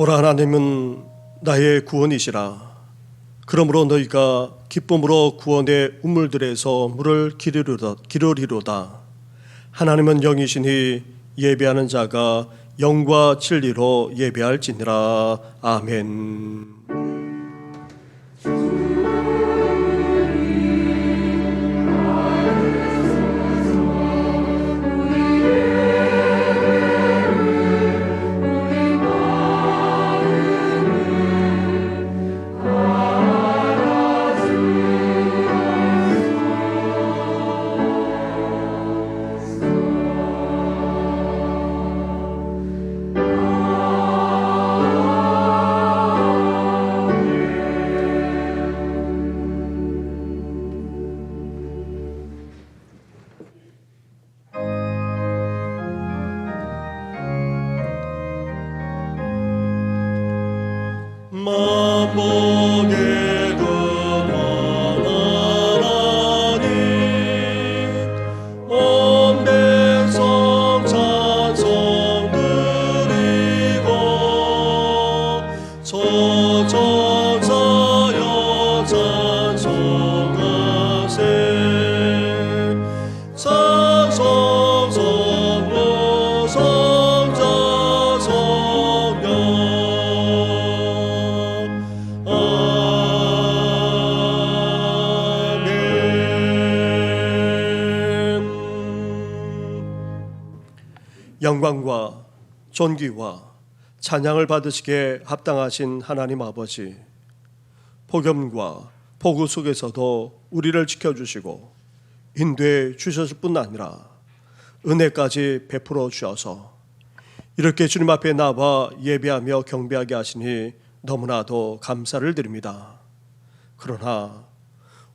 보라, 하나님은 나의 구원이시라. 그러므로 너희가 기쁨으로 구원의 우물들에서 물을 기르리로다. 하나님은 영이시니 예배하는 자가 영과 진리로 예배할지니라. 아멘. 영광과 존귀와 찬양을 받으시기에 합당하신 하나님 아버지, 복염과 복우 속에서도 우리를 지켜주시고 인도해 주셨을 뿐 아니라 은혜까지 베풀어 주셔서 이렇게 주님 앞에 나와 예배하며 경배하게 하시니 너무나도 감사를 드립니다. 그러나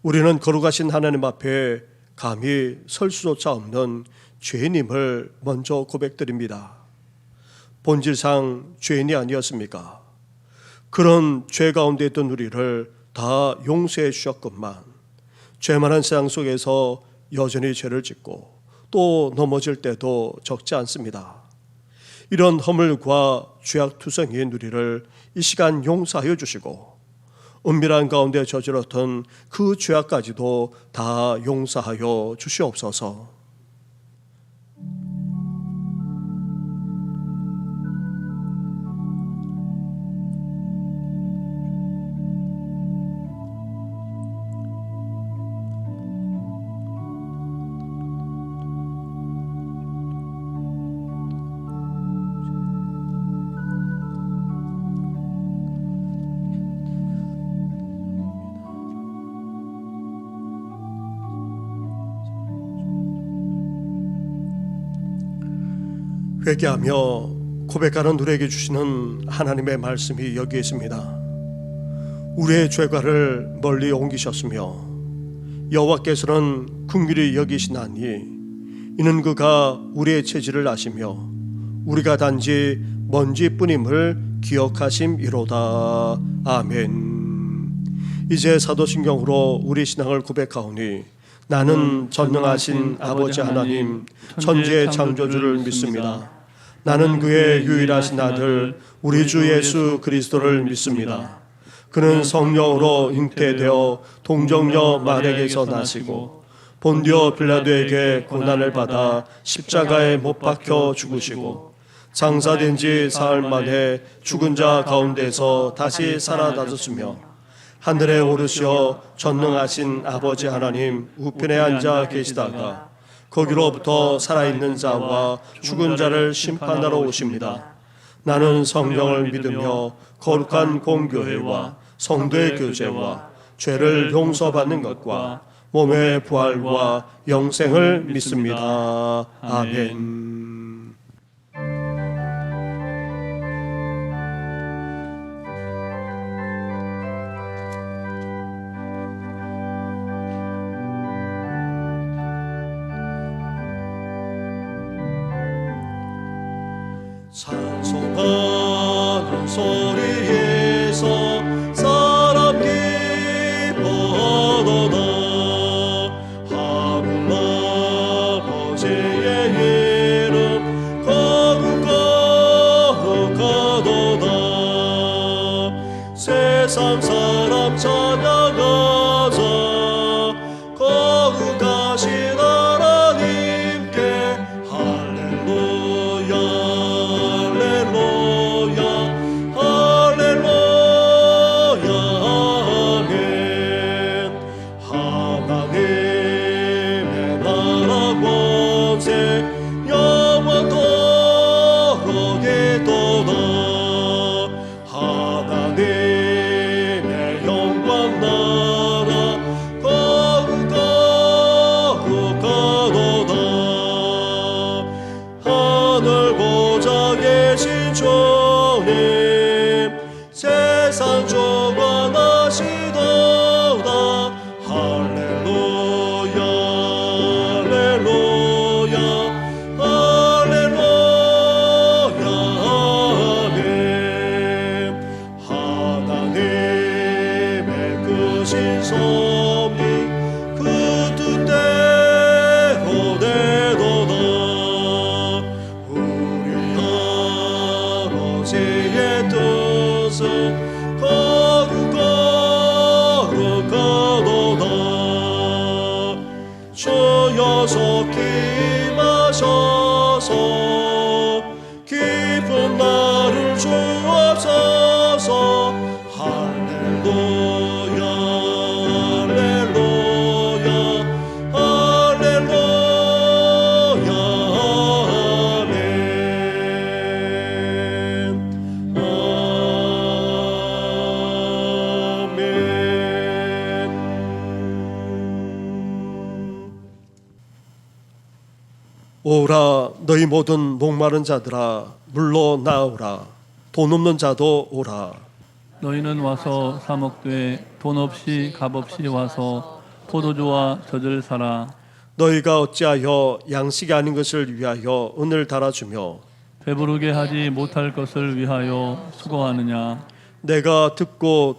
우리는 거룩하신 하나님 앞에 감히 설 수조차 없는 죄인임을 먼저 고백드립니다. 본질상 죄인이 아니었습니까? 그런 죄 가운데 있던 우리를 다 용서해 주셨건만 죄 많은 세상 속에서 여전히 죄를 짓고 또 넘어질 때도 적지 않습니다. 이런 허물과 죄악투성이인 우리를 이 시간 용서하여 주시고 은밀한 가운데 저질렀던 그 죄악까지도 다 용서하여 주시옵소서. 회개하며 고백하는 우리에게 주시는 하나님의 말씀이 여기에 있습니다. 우리의 죄과를 멀리 옮기셨으며 여호와께서는 긍휼히 여기시나니 이는 그가 우리의 체질을 아시며 우리가 단지 먼지뿐임을 기억하심이로다. 아멘. 이제 사도신경으로 우리 신앙을 고백하오니 나는 전능하신 아버지 하나님 천지의 창조주를 믿습니다. 나는 그의 유일하신 아들 우리 주 예수 그리스도를 믿습니다. 그는 성령으로 잉태되어 동정녀 마리아에게서 나시고 본디오 빌라도에게 고난을 받아 십자가에 못 박혀 죽으시고 장사된 지 사흘 만에 죽은 자 가운데서 다시 살아나셨으며 하늘에 오르시어 전능하신 아버지 하나님 우편에 앉아 계시다가 거기로부터 살아있는 자와 죽은 자를 심판하러 오십니다. 나는 성령을 믿으며 거룩한 공교회와 성도의 교제와 죄를 용서받는 것과 몸의 부활과 영생을 믿습니다. 아멘. 찬송하는 소리에서 사람 기뻐하도다. 하늘 아버지의 이름 거룩하도다. 주신 섭리 그 뜻대로 되도다. 우리 아버지의 뜻은 거룩거룩하도다. 주여 속히 마셔서 기쁜 나를 주옵소서. 할렐루야 할렐루야 할렐루야 아멘 아멘. 오라 너희 모든 목마른 자들아 물로 나오라. 돈 없는 자도 오라. 너희는 와서 사 먹되 돈 없이 값 없이 와서 포도주와 젖을 사라. 너희가 어찌하여 양식이 아닌 것을 위하여 은을 달아주며 배부르게 하지 못할 것을 위하여 수고하느냐. 내게 듣고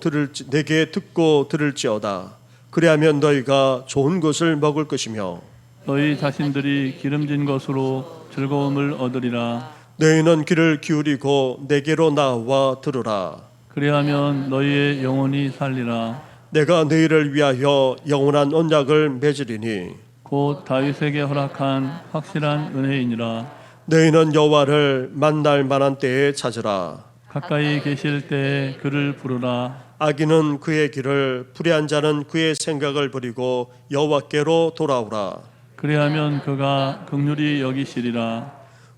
들을지어다. 그리하면 너희가 좋은 것을 먹을 것이며 너희 자신들이 기름진 것으로 즐거움을 얻으리라. 너희는 귀를 기울이고 내게로 나와 들으라. 그리하면 너희의 영혼이 살리라. 내가 너희를 위하여 영원한 언약을 맺으리니 곧 다윗에게 허락한 확실한 은혜이니라. 너희는 여호와를 만날 만한 때에 찾으라. 가까이 계실 때에 그를 부르라. 악인은 그의 길을 불의한 자는 그의 생각을 버리고 여호와께로 돌아오라. 그리하면 그가 긍휼히 여기시리라.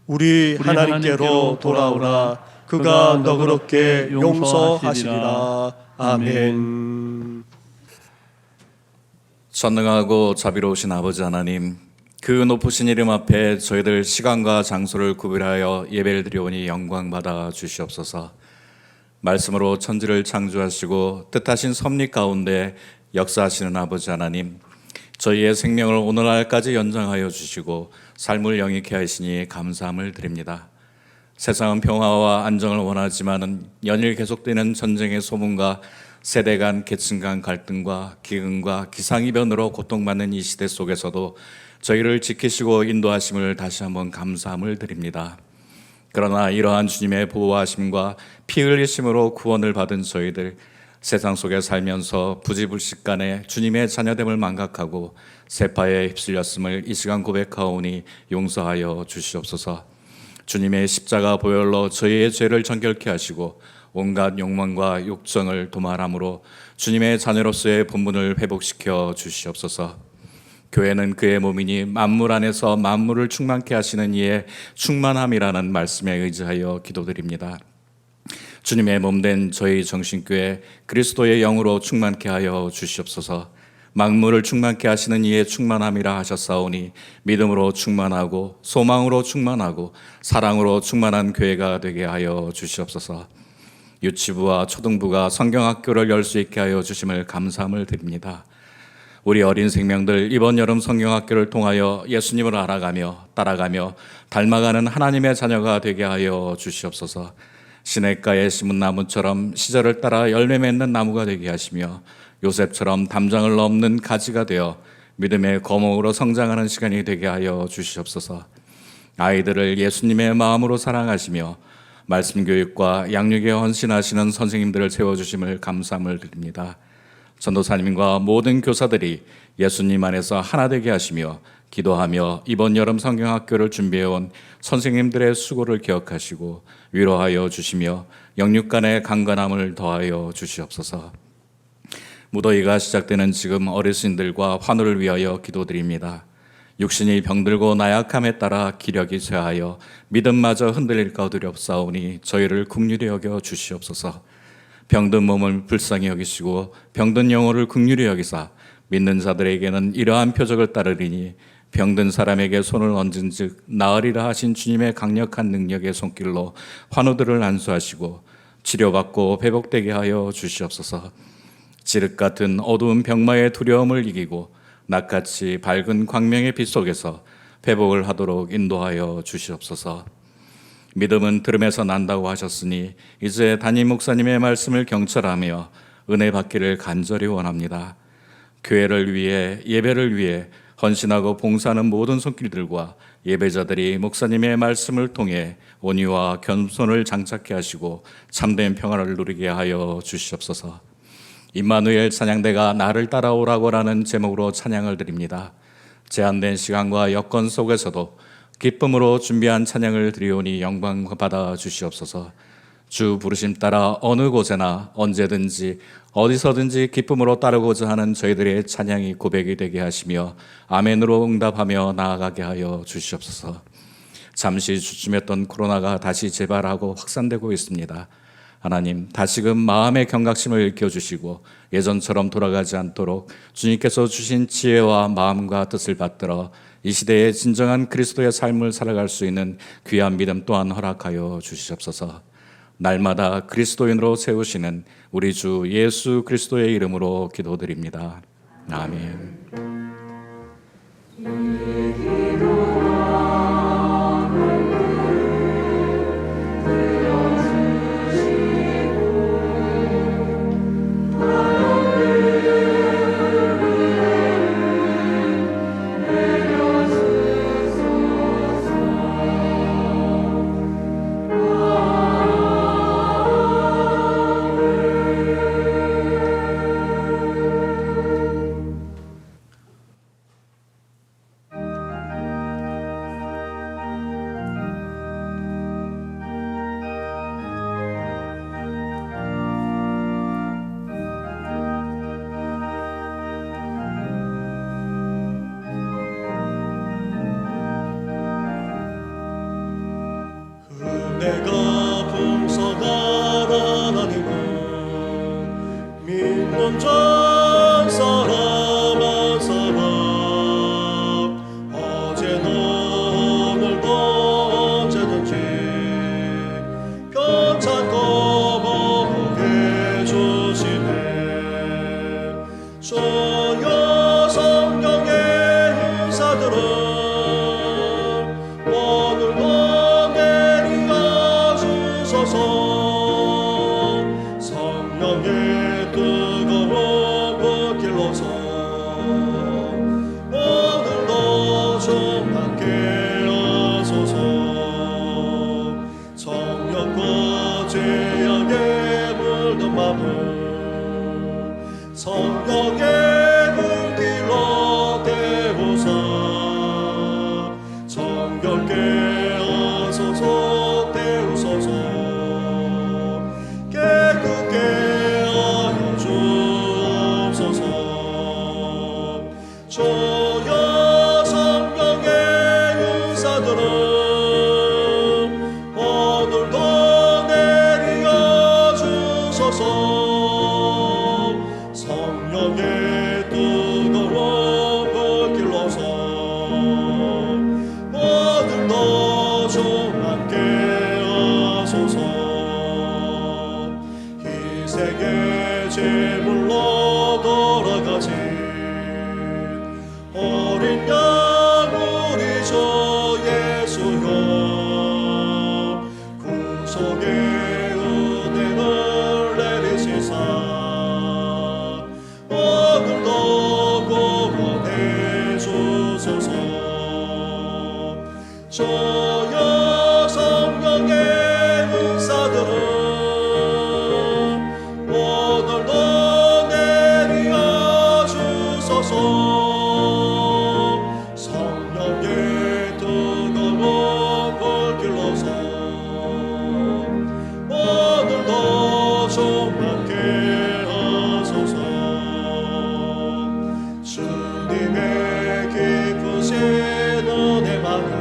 우리 하나님께로 돌아오라. 그가 너그럽게 용서하시리라. 아멘. 전능하고 자비로우신 아버지 하나님, 그 높으신 이름 앞에 저희들 시간과 장소를 구별하여 예배를 드려오니 영광 받아 주시옵소서. 말씀으로 천지를 창조하시고 뜻하신 섭리 가운데 역사하시는 아버지 하나님, 저희의 생명을 오늘날까지 연장하여 주시고 삶을 영위케 하시니 감사함을 드립니다. 세상은 평화와 안정을 원하지만 연일 계속되는 전쟁의 소문과 세대 간 계층 간 갈등과 기근과 기상이변으로 고통받는 이 시대 속에서도 저희를 지키시고 인도하심을 다시 한번 감사함을 드립니다. 그러나 이러한 주님의 보호하심과 피 흘리심으로 구원을 받은 저희들, 세상 속에 살면서 부지불식간에 주님의 자녀됨을 망각하고 세파에 휩쓸렸음을 이 시간 고백하오니 용서하여 주시옵소서. 주님의 십자가 보혈로 저희의 죄를 정결케 하시고 온갖 욕망과 욕정을 도말함으로 주님의 자녀로서의 본분을 회복시켜 주시옵소서. 교회는 그의 몸이니 만물 안에서 만물을 충만케 하시는 이의 충만함이라는 말씀에 의지하여 기도드립니다. 주님의 몸된 저희 정신교회 그리스도의 영으로 충만케 하여 주시옵소서. 만물을 충만케 하시는 이의 충만함이라 하셨사오니 믿음으로 충만하고 소망으로 충만하고 사랑으로 충만한 교회가 되게 하여 주시옵소서. 유치부와 초등부가 성경학교를 열 수 있게 하여 주심을 감사함을 드립니다. 우리 어린 생명들 이번 여름 성경학교를 통하여 예수님을 알아가며 따라가며 닮아가는 하나님의 자녀가 되게 하여 주시옵소서. 시냇가에 심은 나무처럼 시절을 따라 열매 맺는 나무가 되게 하시며 요셉처럼 담장을 넘는 가지가 되어 믿음의 거목으로 성장하는 시간이 되게 하여 주시옵소서. 아이들을 예수님의 마음으로 사랑하시며 말씀 교육과 양육에 헌신하시는 선생님들을 세워주심을 감사함을 드립니다. 전도사님과 모든 교사들이 예수님 안에서 하나 되게 하시며 기도하며 이번 여름 성경학교를 준비해온 선생님들의 수고를 기억하시고 위로하여 주시며 영육간의 강건함을 더하여 주시옵소서. 무더위가 시작되는 지금 어르신들과 환우를 위하여 기도드립니다. 육신이 병들고 나약함에 따라 기력이 쇠하여 믿음마저 흔들릴까 두렵사오니 저희를 긍휼히 여겨 주시옵소서. 병든 몸을 불쌍히 여기시고 병든 영혼을 긍휼히 여기사 믿는 자들에게는 이러한 표적을 따르리니 병든 사람에게 손을 얹은 즉 나으리라 하신 주님의 강력한 능력의 손길로 환우들을 안수하시고 치료받고 회복되게 하여 주시옵소서. 지륵 같은 어두운 병마의 두려움을 이기고 낮같이 밝은 광명의 빛 속에서 회복을 하도록 인도하여 주시옵소서. 믿음은 들음에서 난다고 하셨으니 이제 담임 목사님의 말씀을 경철하며 은혜 받기를 간절히 원합니다. 교회를 위해, 예배를 위해 헌신하고 봉사하는 모든 손길들과 예배자들이 목사님의 말씀을 통해 온유와 겸손을 장착케 하시고 참된 평화를 누리게 하여 주시옵소서. 임마누엘 찬양대가 나를 따라오라고라는 제목으로 찬양을 드립니다. 제한된 시간과 여건 속에서도 기쁨으로 준비한 찬양을 드리오니 영광 받아 주시옵소서. 주 부르심 따라 어느 곳에나 언제든지 어디서든지 기쁨으로 따르고자 하는 저희들의 찬양이 고백이 되게 하시며 아멘으로 응답하며 나아가게 하여 주시옵소서. 잠시 주춤했던 코로나가 다시 재발하고 확산되고 있습니다. 하나님, 다시금 마음의 경각심을 일깨워주시고 예전처럼 돌아가지 않도록 주님께서 주신 지혜와 마음과 뜻을 받들어 이 시대에 진정한 그리스도의 삶을 살아갈 수 있는 귀한 믿음 또한 허락하여 주시옵소서. 날마다 그리스도인으로 세우시는 우리 주 예수 그리스도의 이름으로 기도드립니다. 아멘. 내가 풍성한 하나님은 믿는 자 사람 한 사람 어제나 오늘도 언제든지 편찮고 보게 주시네. 주여 성령의 인사들은 오늘도 성령의 뜨거운 불길로서 오늘도 좀 함께 하소서. 성령과 죄악에 물든 마음을 성령의 불길로 태우사 정결케 하소서. 태우소서. 깨끗게 하여 주옵소서. 주여 성령의 인사들은 오늘도 내려 주소서. 성령의 뜨거운 불길로서 오늘도 좀 함께 하소서. 세계 제물로 돌아가신 어린 양 우리 주 예수여 구속의 은혜를 내리시사 오늘도 구원해 주소서. 주여 성령의 인사들은 오늘도 내려 주소서. 성령의 뜨거운 불길로서 오늘도 좀 함께 하소서. 주님의 깊으신 은혜 많은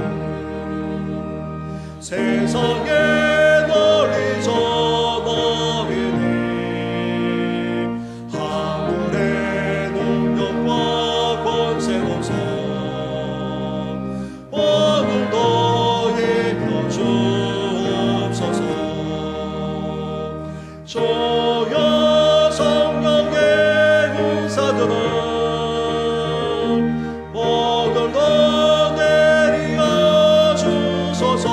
세상에 널리 전하리니 하늘의 능력과 권세로서 오늘도 입혀 주옵소서. 주여 성령의 인사들은 오늘도 내려 주소서.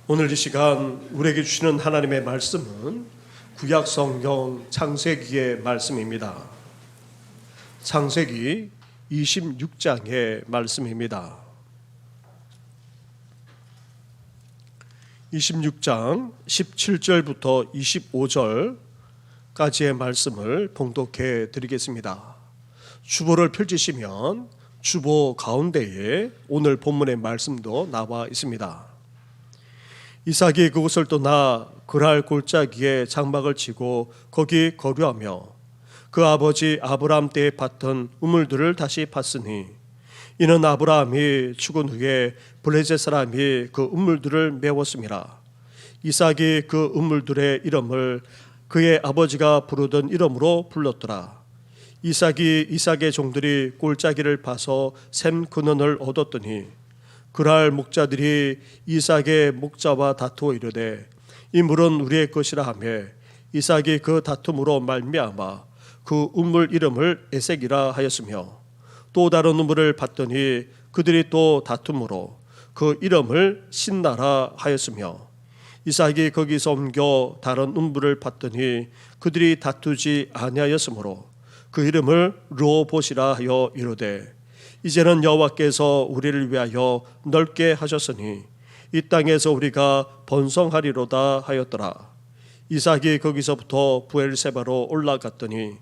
오늘 이 시간 우리에게 주시는 하나님의 말씀은 구약 성경 창세기의 말씀입니다. 창세기 26장의 말씀입니다. 26장 17절부터 25절까지의 말씀을 봉독해 드리겠습니다. 주보를 펼치시면 주보 가운데에 오늘 본문의 말씀도 나와 있습니다. 이삭이 그곳을 떠나 그랄 골짜기에 장막을 치고 거기 거류하며 그 아버지 아브라함 때에 팠던 우물들을 다시 팠으니 이는 아브라함이 죽은 후에 블레셋 사람이 그 우물들을 메웠음이라. 이삭이 그 우물들의 이름을 그의 아버지가 부르던 이름으로 불렀더라. 이삭의 종들이 골짜기를 파서 샘 근원을 얻었더니 그랄 목자들이 이삭의 목자와 다투어 이르되 이 물은 우리의 것이라 하며 이삭이 그 다툼으로 말미암아 그 우물 이름을 에색이라 하였으며 또 다른 우물을 봤더니 그들이 또 다툼으로 그 이름을 신나라 하였으며 이삭이 거기서 옮겨 다른 우물을 봤더니 그들이 다투지 아니하였으므로 그 이름을 르호봇이라 하여 이르되 이제는 여호와께서 우리를 위하여 넓게 하셨으니 이 땅에서 우리가 번성하리로다 하였더라. 이삭이 거기서부터 부엘세바로 올라갔더니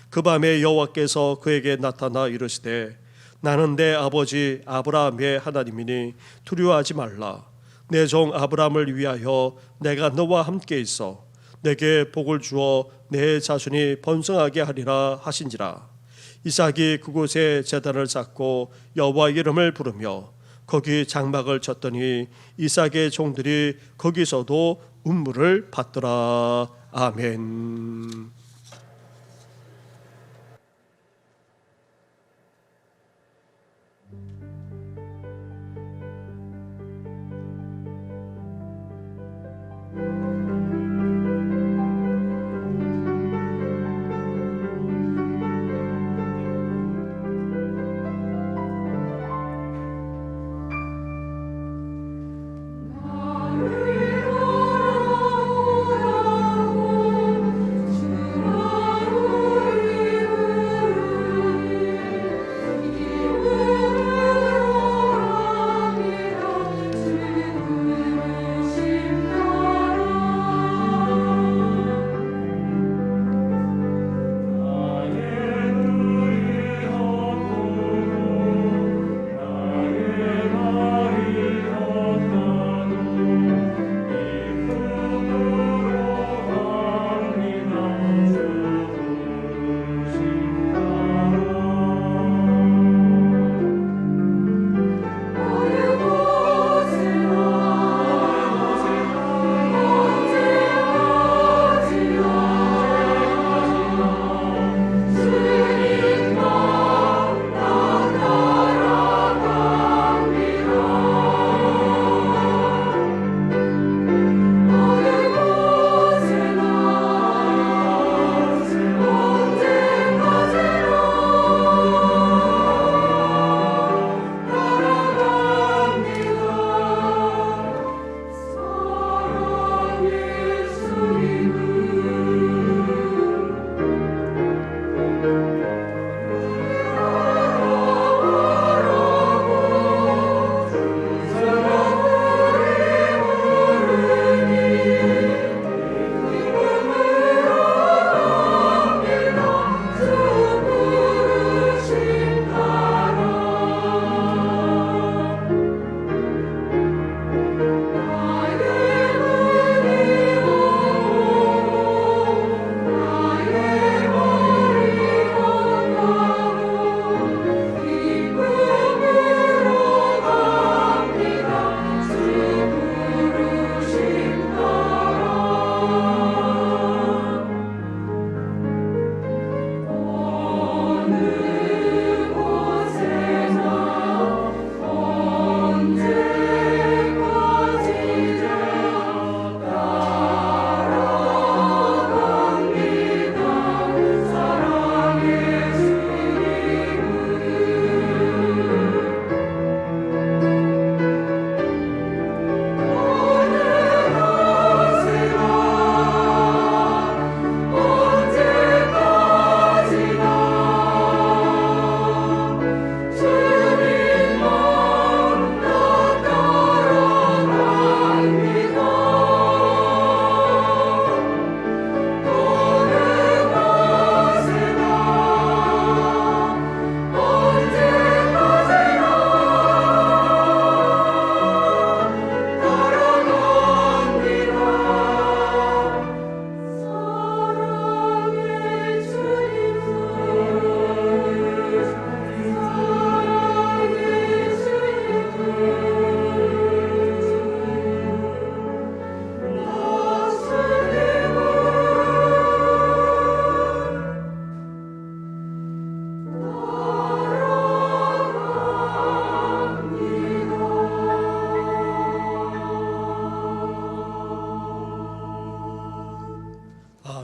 그 밤에 여호와께서 그에게 나타나 이르시되 나는 내 아버지 아브라함의 하나님이니 두려워하지 말라. 내 종 아브라함을 위하여 내가 너와 함께 있어 내게 복을 주어 내 자손이 번성하게 하리라 하신지라. 이삭이 그곳에 제단을 쌓고 여호와 이름을 부르며 거기 장막을 쳤더니 이삭의 종들이 거기서도 우물을 받더라. 아멘.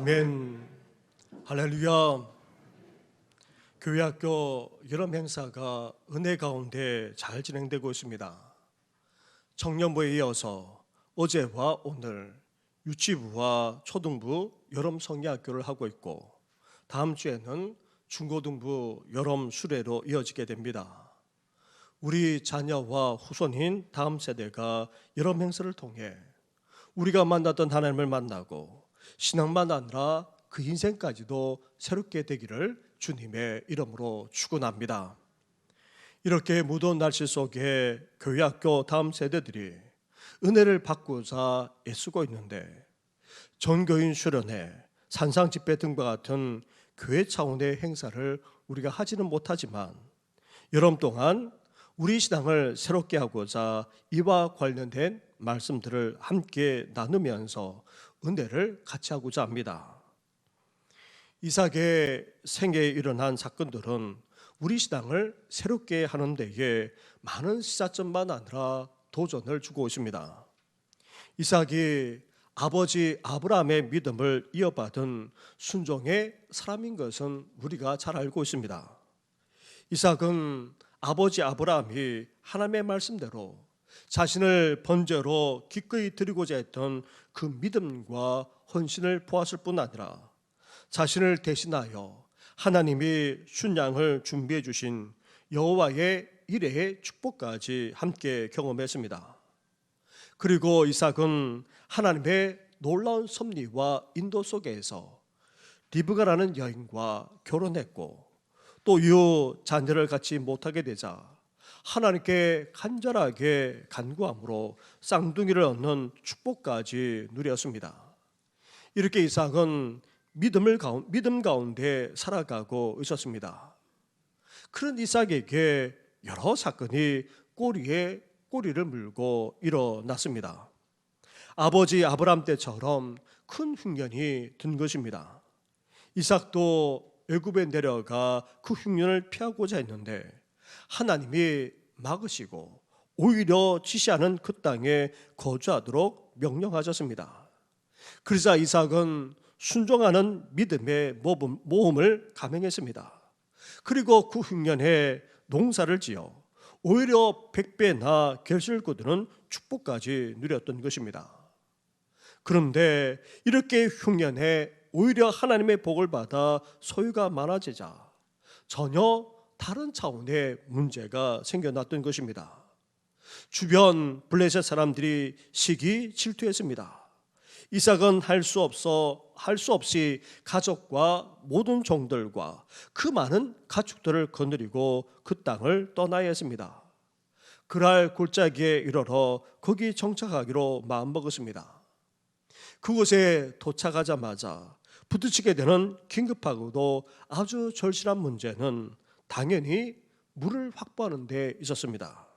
아멘. 할렐루야. 교회학교 여름 행사가 은혜 가운데 잘 진행되고 있습니다. 청년부에 이어서 어제와 오늘 유치부와 초등부 여름 성리학교를 하고 있고, 다음 주에는 중고등부 여름 수레로 이어지게 됩니다. 우리 자녀와 후손인 다음 세대가 여름 행사를 통해 우리가 만났던 하나님을 만나고 신앙만 아니라 그 인생까지도 새롭게 되기를 주님의 이름으로 축원합니다. 이렇게 무더운 날씨 속에 교회학교 다음 세대들이 은혜를 받고자 애쓰고 있는데, 전교인 수련회, 산상집회 등과 같은 교회 차원의 행사를 우리가 하지는 못하지만 여름 동안 우리 신앙을 새롭게 하고자 이와 관련된 말씀들을 함께 나누면서 은혜를 같이 하고자 합니다. 이삭의 생애에 일어난 사건들은 우리 신앙을 새롭게 하는 데에 많은 시사점만 아니라 도전을 주고 있습니다. 이삭이 아버지 아브라함의 믿음을 이어받은 순종의 사람인 것은 우리가 잘 알고 있습니다. 이삭은 아버지 아브라함이 하나님의 말씀대로 자신을 번제로 기꺼이 드리고자 했던 그 믿음과 헌신을 보았을 뿐 아니라 자신을 대신하여 하나님이 순양을 준비해 주신 여호와의 일회의 축복까지 함께 경험했습니다. 그리고 이삭은 하나님의 놀라운 섭리와 인도 속에서 리브가라는 여인과 결혼했고, 또 이후 자녀를 갖지 못하게 되자 하나님께 간절하게 간구함으로 쌍둥이를 얻는 축복까지 누렸습니다. 이렇게 이삭은 믿음 가운데 살아가고 있었습니다. 그런 이삭에게 여러 사건이 꼬리에 꼬리를 물고 일어났습니다. 아버지 아브라함 때처럼 큰 흉년이 든 것입니다. 이삭도 애굽에 내려가 그 흉년을 피하고자 했는데 하나님이 막으시고 오히려 지시하는 그 땅에 거주하도록 명령하셨습니다. 그러자 이삭은 순종하는 믿음의 모험을 감행했습니다. 그리고 그 흉년에 농사를 지어 오히려 100배나 결실을 거두는 축복까지 누렸던 것입니다. 그런데 이렇게 흉년에 오히려 하나님의 복을 받아 소유가 많아지자 전혀 다른 차원의 문제가 생겨났던 것입니다. 주변 블레셋 사람들이 시기 질투했습니다. 이삭은 할 수 없이 가족과 모든 종들과 그 많은 가축들을 거느리고 그 땅을 떠나야 했습니다. 그랄 골짜기에 이르러 거기 정착하기로 마음먹었습니다. 그곳에 도착하자마자 부딪히게 되는 긴급하고도 아주 절실한 문제는 당연히 물을 확보하는 데 있었습니다.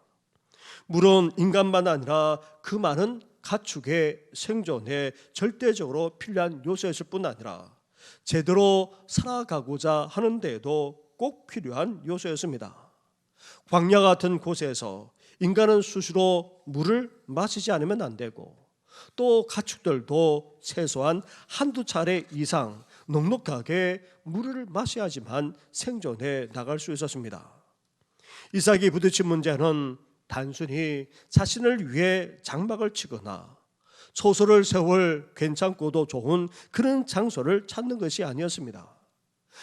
물은 인간만 아니라 그 많은 가축의 생존에 절대적으로 필요한 요소였을 뿐 아니라 제대로 살아가고자 하는 데에도 꼭 필요한 요소였습니다. 광야 같은 곳에서 인간은 수시로 물을 마시지 않으면 안 되고, 또 가축들도 최소한 한두 차례 이상 넉넉하게 물을 마셔야지만 생존해 나갈 수 있었습니다. 이삭이 부딪힌 문제는 단순히 자신을 위해 장막을 치거나 초소를 세울 괜찮고도 좋은 그런 장소를 찾는 것이 아니었습니다.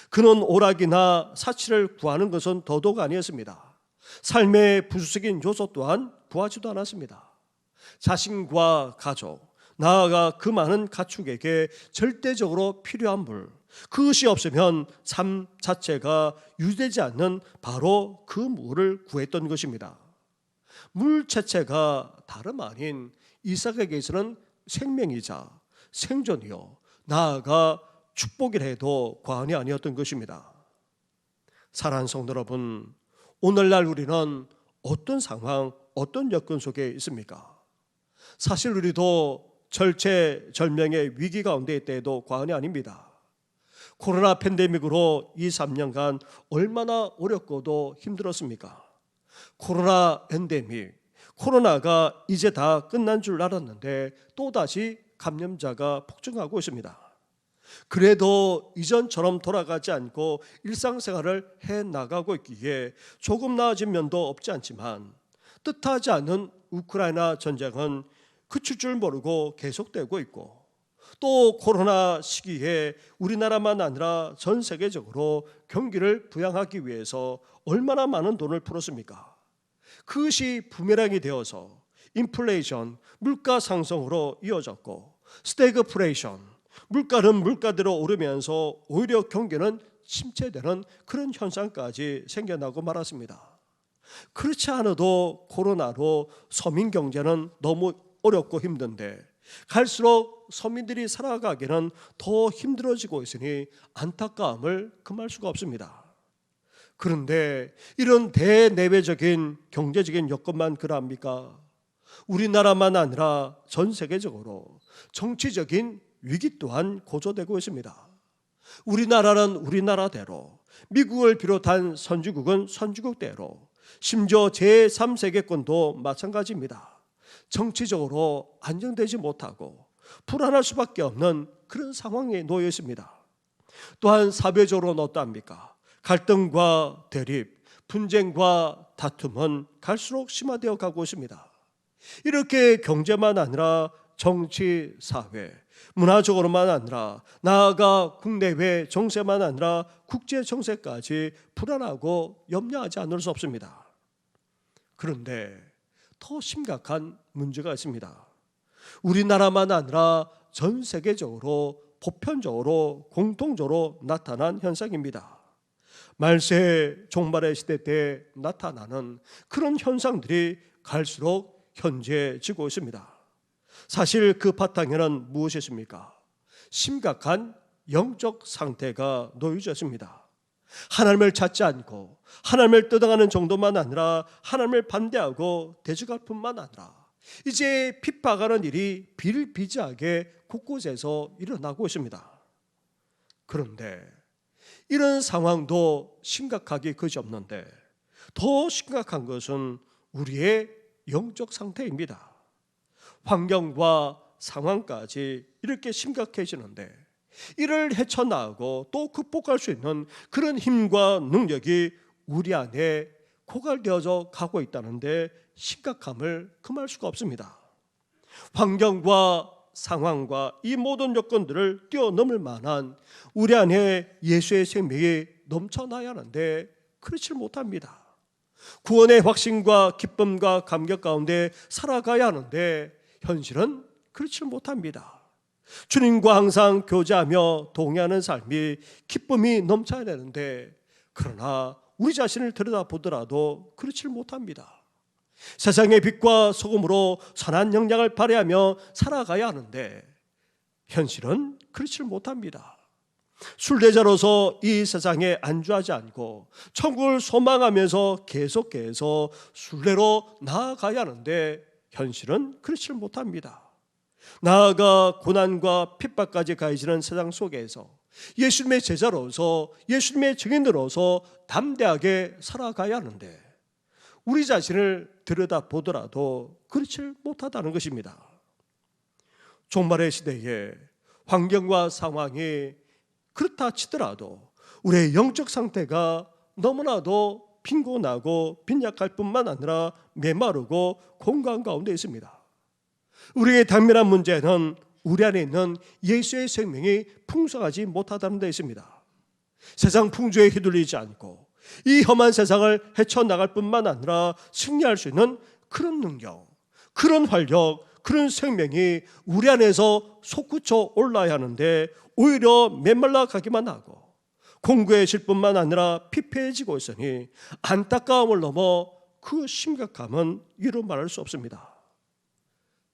그는 오락이나 사치를 구하는 것은 더더욱 아니었습니다. 삶의 부수적인 요소 또한 구하지도 않았습니다. 자신과 가족, 나아가 그 많은 가축에게 절대적으로 필요한 물, 그것이 없으면 삶 자체가 유지되지 않는 바로 그 물을 구했던 것입니다. 물 자체가 다름 아닌 이삭에게서는 생명이자 생존이요, 나아가 축복이라 해도 과언이 아니었던 것입니다. 사랑하는 성도 여러분, 오늘날 우리는 어떤 상황, 어떤 여건 속에 있습니까? 사실 우리도 절체절명의 위기 가운데 있을 때에도 과언이 아닙니다. 코로나 팬데믹으로 2-3년간 얼마나 어렵고도 힘들었습니까? 코로나 엔데믹, 코로나가 이제 다 끝난 줄 알았는데 또다시 감염자가 폭증하고 있습니다. 그래도 이전처럼 돌아가지 않고 일상생활을 해나가고 있기에 조금 나아진 면도 없지 않지만 뜻하지 않은 우크라이나 전쟁은 그칠 줄 모르고 계속되고 있고, 또 코로나 시기에 우리나라만 아니라 전 세계적으로 경기를 부양하기 위해서 얼마나 많은 돈을 풀었습니까? 그것이 부메랑이 되어서 인플레이션, 물가 상승으로 이어졌고, 스태그플레이션, 물가는 물가대로 오르면서 오히려 경기는 침체되는 그런 현상까지 생겨나고 말았습니다. 그렇지 않아도 코로나로 서민 경제는 너무 어렵고 힘든데 갈수록 서민들이 살아가기는 더 힘들어지고 있으니 안타까움을 금할 수가 없습니다. 그런데 이런 대내외적인 경제적인 여건만 그러합니까? 우리나라만 아니라 전 세계적으로 정치적인 위기 또한 고조되고 있습니다. 우리나라는 우리나라대로, 미국을 비롯한 선진국은 선진국대로, 심지어 제3세계권도 마찬가지입니다. 정치적으로 안정되지 못하고 불안할 수밖에 없는 그런 상황에 놓여 있습니다. 또한 사회적으로는 어떠합니까? 갈등과 대립, 분쟁과 다툼은 갈수록 심화되어 가고 있습니다. 이렇게 경제만 아니라 정치, 사회, 문화적으로만 아니라 나아가 국내외 정세만 아니라 국제 정세까지 불안하고 염려하지 않을 수 없습니다. 그런데 더 심각한 문제가 있습니다. 우리나라만 아니라 전 세계적으로 보편적으로 공통적으로 나타난 현상입니다. 말세 종말의 시대 때 나타나는 그런 현상들이 갈수록 현재지고 있습니다. 사실 그 바탕에는 무엇이 있습니까? 심각한 영적 상태가 놓여져 있습니다. 하나님을 찾지 않고 하나님을 떠나가는 정도만 아니라 하나님을 반대하고 대적할 뿐만 아니라 이제 핍박하는 일이 비일비재하게 곳곳에서 일어나고 있습니다. 그런데 이런 상황도 심각하기 그지없는데 더 심각한 것은 우리의 영적 상태입니다. 환경과 상황까지 이렇게 심각해지는데 이를 헤쳐나가고 또 극복할 수 있는 그런 힘과 능력이 우리 안에 고갈되어져 가고 있다는데 심각함을 금할 수가 없습니다. 환경과 상황과 이 모든 여건들을 뛰어넘을 만한 우리 안에 예수의 생명이 넘쳐나야 하는데 그렇지 못합니다. 구원의 확신과 기쁨과 감격 가운데 살아가야 하는데 현실은 그렇지 못합니다. 주님과 항상 교제하며 동행하는 삶이 기쁨이 넘쳐야 되는데 그러나 우리 자신을 들여다보더라도 그렇지 못합니다. 세상의 빛과 소금으로 선한 영향을 발휘하며 살아가야 하는데 현실은 그렇지 못합니다. 순례자로서 이 세상에 안주하지 않고 천국을 소망하면서 계속해서 순례로 나아가야 하는데 현실은 그렇지 못합니다. 나아가 고난과 핍박까지 가해지는 세상 속에서 예수님의 제자로서 예수님의 증인으로서 담대하게 살아가야 하는데 우리 자신을 들여다보더라도 그렇지 못하다는 것입니다. 종말의 시대에 환경과 상황이 그렇다 치더라도 우리의 영적 상태가 너무나도 빈곤하고 빈약할 뿐만 아니라 메마르고 공간 가운데 있습니다. 우리의 당면한 문제는 우리 안에 있는 예수의 생명이 풍성하지 못하다는 데 있습니다. 세상 풍조에 휘둘리지 않고 이 험한 세상을 헤쳐나갈 뿐만 아니라 승리할 수 있는 그런 능력, 그런 활력, 그런 생명이 우리 안에서 솟구쳐 올라야 하는데 오히려 메말라 가기만 하고 공고해질 뿐만 아니라 피폐해지고 있으니 안타까움을 넘어 그 심각함은 이루 말할 수 없습니다.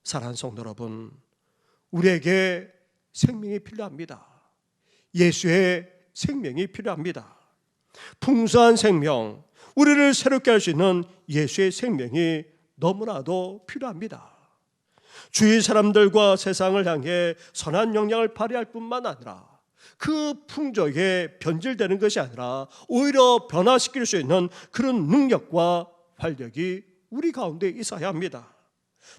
사랑하는 성도 여러분, 우리에게 생명이 필요합니다. 예수의 생명이 필요합니다. 풍성한 생명, 우리를 새롭게 할 수 있는 예수의 생명이 너무나도 필요합니다. 주위 사람들과 세상을 향해 선한 영향을 발휘할 뿐만 아니라 그 풍조에 변질되는 것이 아니라 오히려 변화시킬 수 있는 그런 능력과 활력이 우리 가운데 있어야 합니다.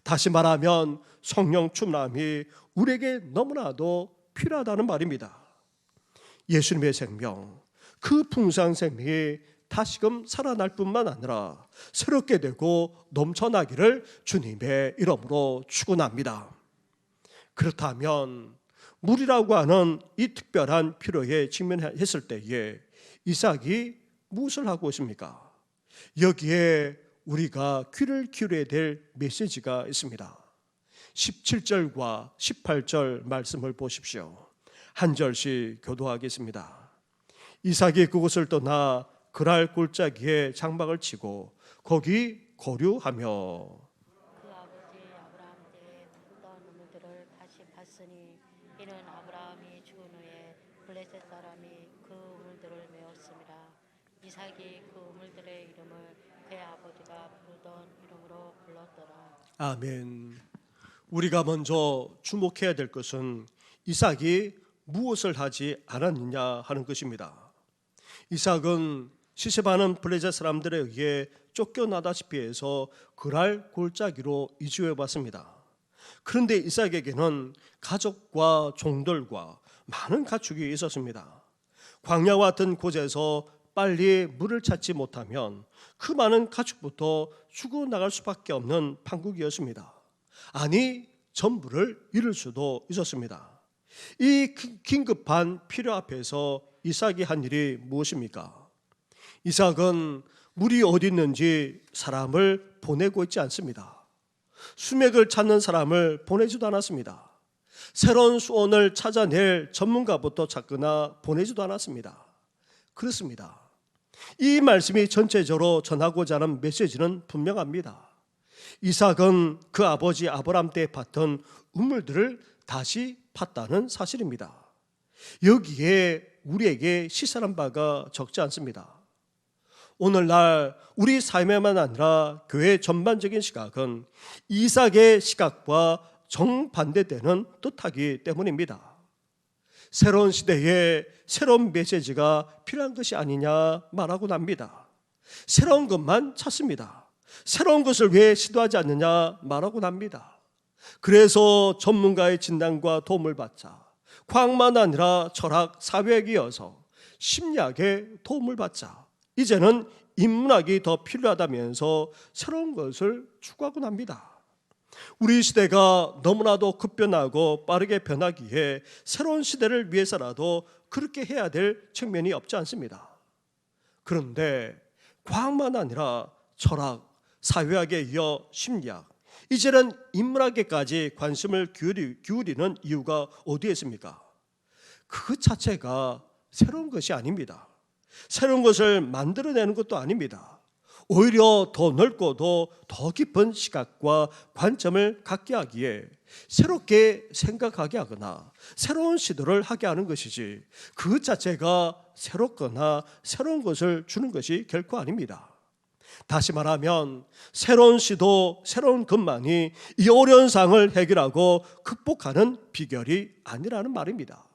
다시 말하면 성령 충만함이 우리에게 너무나도 필요하다는 말입니다. 예수님의 생명, 그 풍성한 생명이 다시금 살아날 뿐만 아니라 새롭게 되고 넘쳐나기를 주님의 이름으로 축원합니다. 그렇다면 물이라고 하는 이 특별한 필요에 직면했을 때에 이삭이 무엇을 하고 있습니까? 여기에 우리가 귀를 기울여야 될 메시지가 있습니다. 17절과 18절 말씀을 보십시오. 한 절씩 교도하겠습니다. 이삭이 그곳을 떠나 그랄 골짜기에 장막을 치고 거기 거류하며 그 아버지 아브라함 때에 묻던 우물들을 다시 봤으니 이는 아브라함이 죽은 후에 블레셋 사람이 그 우물들을 메웠습니다. 이삭이 그 우물들의 이름을 그의 아버지가 부르던 이름으로 불렀더라. 아멘. 우리가 먼저 주목해야 될 것은 이삭이 무엇을 하지 않았느냐 하는 것입니다. 이삭은 시세바는 블레셋 사람들에 의해 쫓겨나다시피 해서 그랄 골짜기로 이주해 왔습니다. 그런데 이삭에게는 가족과 종들과 많은 가축이 있었습니다. 광야와 같은 곳에서 빨리 물을 찾지 못하면 그 많은 가축부터 죽어나갈 수밖에 없는 판국이었습니다. 아니, 전부를 잃을 수도 있었습니다. 이 긴급한 필요 앞에서 이삭이 한 일이 무엇입니까? 이삭은 물이 어디 있는지 사람을 보내고 있지 않습니다. 수맥을 찾는 사람을 보내지도 않았습니다. 새로운 수온을 찾아낼 전문가부터 찾거나 보내지도 않았습니다. 그렇습니다. 이 말씀이 전체적으로 전하고자 하는 메시지는 분명합니다. 이삭은 그 아버지 아브라함 때 봤던 우물들을 다시 팠다는 사실입니다. 여기에 우리에게 시사한 바가 적지 않습니다. 오늘날 우리 삶에만 아니라 교회 전반적인 시각은 이삭의 시각과 정반대되는 뜻하기 때문입니다. 새로운 시대에 새로운 메시지가 필요한 것이 아니냐 말하고 납니다. 새로운 것만 찾습니다. 새로운 것을 왜 시도하지 않느냐 말하고 납니다. 그래서 전문가의 진단과 도움을 받자, 과학만 아니라 철학, 사회에 이어서 심리학의 도움을 받자, 이제는 인문학이 더 필요하다면서 새로운 것을 추구하곤 합니다. 우리 시대가 너무나도 급변하고 빠르게 변하기에 새로운 시대를 위해서라도 그렇게 해야 될 측면이 없지 않습니다. 그런데 과학만 아니라 철학, 사회학에 이어 심리학, 이제는 인문학에까지 관심을 기울이는 이유가 어디에 있습니까? 그 자체가 새로운 것이 아닙니다. 새로운 것을 만들어내는 것도 아닙니다. 오히려 더 넓고도 더 깊은 시각과 관점을 갖게 하기에 새롭게 생각하게 하거나 새로운 시도를 하게 하는 것이지, 그 자체가 새롭거나 새로운 것을 주는 것이 결코 아닙니다. 다시 말하면 새로운 시도, 새로운 것만이 이 어려운 상을 해결하고 극복하는 비결이 아니라는 말입니다.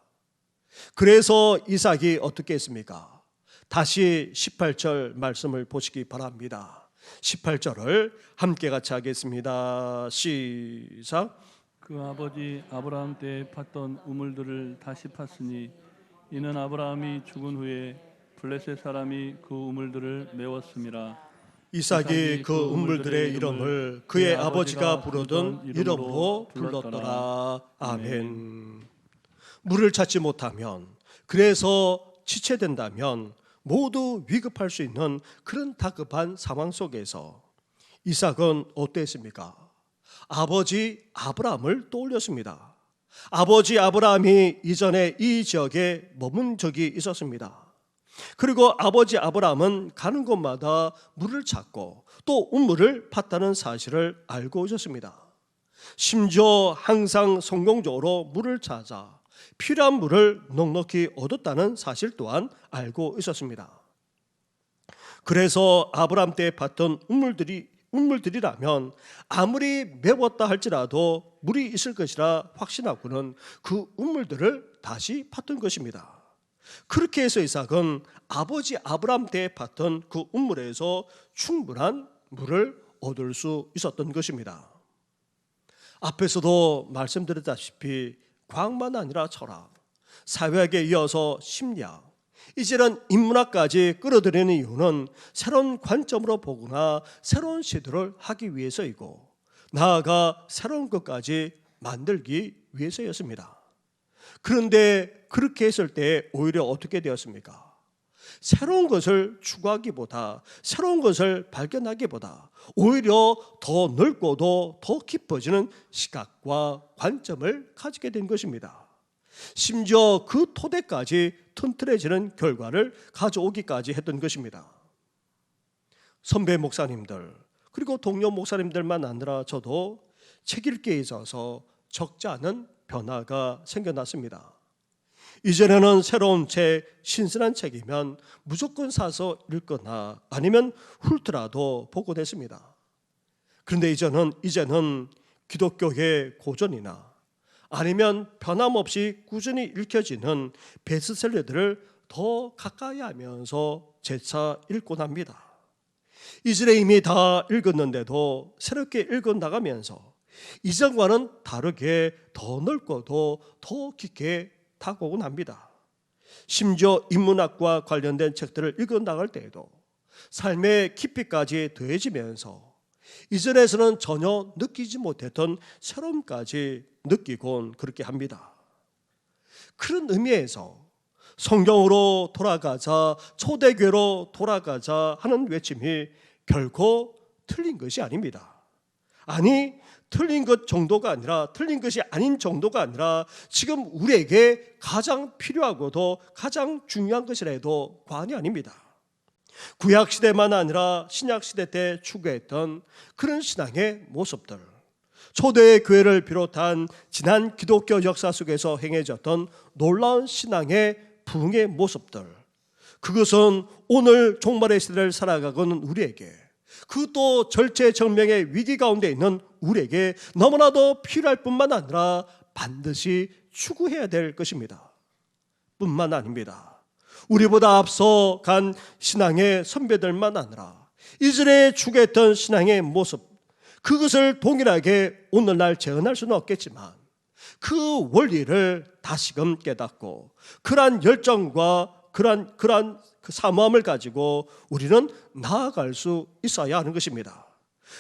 그래서 이삭이 어떻게 했습니까? 다시 18절 말씀을 보시기 바랍니다. 18절을 함께 같이 하겠습니다. 시작. 그 아버지 아브라함 때 팠던 우물들을 다시 팠으니 이는 아브라함이 죽은 후에 블레셋 사람이 그 우물들을 메웠음이라. 이삭이 그 우물들의 이름을 그의 아버지가 부르던 이름으로 불렀더라. 아멘. 물을 찾지 못하면, 그래서 지체된다면 모두 위급할 수 있는 그런 다급한 상황 속에서 이삭은 어땠습니까? 아버지 아브라함을 떠올렸습니다. 아버지 아브라함이 이전에 이 지역에 머문 적이 있었습니다. 그리고 아버지 아브라함은 가는 곳마다 물을 찾고 또 우물을 팠다는 사실을 알고 있었습니다. 심지어 항상 성공적으로 물을 찾아 필요한 물을 넉넉히 얻었다는 사실 또한 알고 있었습니다. 그래서 아브라함 때 팠던 우물들이라면 아무리 메웠다 할지라도 물이 있을 것이라 확신하고는 그 우물들을 다시 팠던 것입니다. 그렇게 해서 이삭은 아버지 아브라함 때 팠던 그 우물에서 충분한 물을 얻을 수 있었던 것입니다. 앞에서도 말씀드렸다시피 과학만 아니라 철학, 사회학에 이어서 심리학, 이제는 인문학까지 끌어들이는 이유는 새로운 관점으로 보거나 새로운 시도를 하기 위해서이고, 나아가 새로운 것까지 만들기 위해서였습니다. 그런데 그렇게 했을 때 오히려 어떻게 되었습니까? 새로운 것을 추구하기보다, 새로운 것을 발견하기보다 오히려 더 넓고도 더 깊어지는 시각과 관점을 가지게 된 것입니다. 심지어 그 토대까지 튼튼해지는 결과를 가져오기까지 했던 것입니다. 선배 목사님들, 그리고 동료 목사님들만 아니라 저도 책 읽기에 있어서 적지 않은 변화가 생겨났습니다. 이전에는 새로운 책, 신선한 책이면 무조건 사서 읽거나 아니면 훑더라도 보곤 했습니다. 그런데 이제는 기독교의 고전이나 아니면 변함없이 꾸준히 읽혀지는 베스트셀러들을 더 가까이 하면서 재차 읽곤 합니다. 이전에 이미 다 읽었는데도 새롭게 읽어나가면서 이전과는 다르게 더 넓고도 더 깊게 다가오곤 합니다. 심지어 인문학과 관련된 책들을 읽어나갈 때에도 삶의 깊이까지 더해지면서 이전에서는 전혀 느끼지 못했던 새로움까지 느끼곤 그렇게 합니다. 그런 의미에서 성경으로 돌아가자, 초대교회로 돌아가자 하는 외침이 결코 틀린 것이 아닙니다. 아니, 틀린 것 정도가 아니라, 틀린 것이 아닌 정도가 아니라 지금 우리에게 가장 필요하고도 가장 중요한 것이라 해도 과언이 아닙니다. 구약시대만 아니라 신약시대 때 추구했던 그런 신앙의 모습들, 초대 교회를 비롯한 지난 기독교 역사 속에서 행해졌던 놀라운 신앙의 부흥의 모습들, 그것은 오늘 종말의 시대를 살아가고는 우리에게, 그것도 절체절명의 위기 가운데 있는 우리에게 너무나도 필요할 뿐만 아니라 반드시 추구해야 될 것입니다. 뿐만 아닙니다. 우리보다 앞서 간 신앙의 선배들만 아니라 이전에 추구했던 신앙의 모습, 그것을 동일하게 오늘날 재현할 수는 없겠지만 그 원리를 다시금 깨닫고 그러한 열정과 그러한 그 사모함을 가지고 우리는 나아갈 수 있어야 하는 것입니다.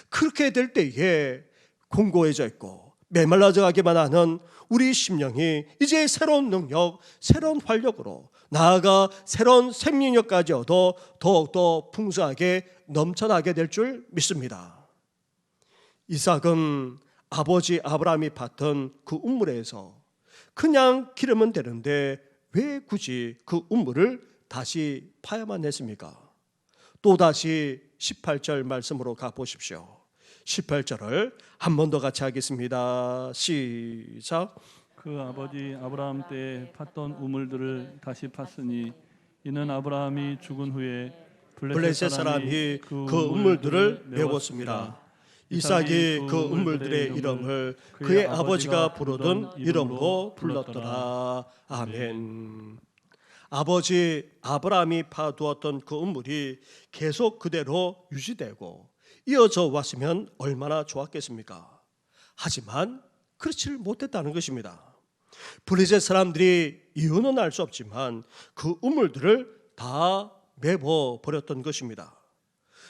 그렇게 될 때에 공고해져 있고 메말라져 가기만 하는 우리 심령이 이제 새로운 능력, 새로운 활력으로 나아가 새로운 생명력까지 얻어 더욱더 풍성하게 넘쳐나게 될 줄 믿습니다. 이삭은 아버지 아브라함이 팠던 그 우물에서 그냥 기르면 되는데 왜 굳이 그 우물을 다시 파야만 했습니까? 또다시 18절 말씀으로 가보십시오. 18절을 한 번 더 같이 하겠습니다. 시작. 그 아버지 아브라함 때에 팠던 우물들을 다시 팠으니 이는 아브라함이 죽은 후에 블레셋 사람이 그 우물들을 메웠습니다. 이삭이 그 우물들의 이름을 그의 아버지가 부르던 이름으로 불렀더라. 아멘. 아버지 아브라함이 파두었던 그 우물이 계속 그대로 유지되고 이어져 왔으면 얼마나 좋았겠습니까? 하지만 그렇지 못했다는 것입니다. 블레셋 사람들이 이유는 알 수 없지만 그 우물들을 다 메워 버렸던 것입니다.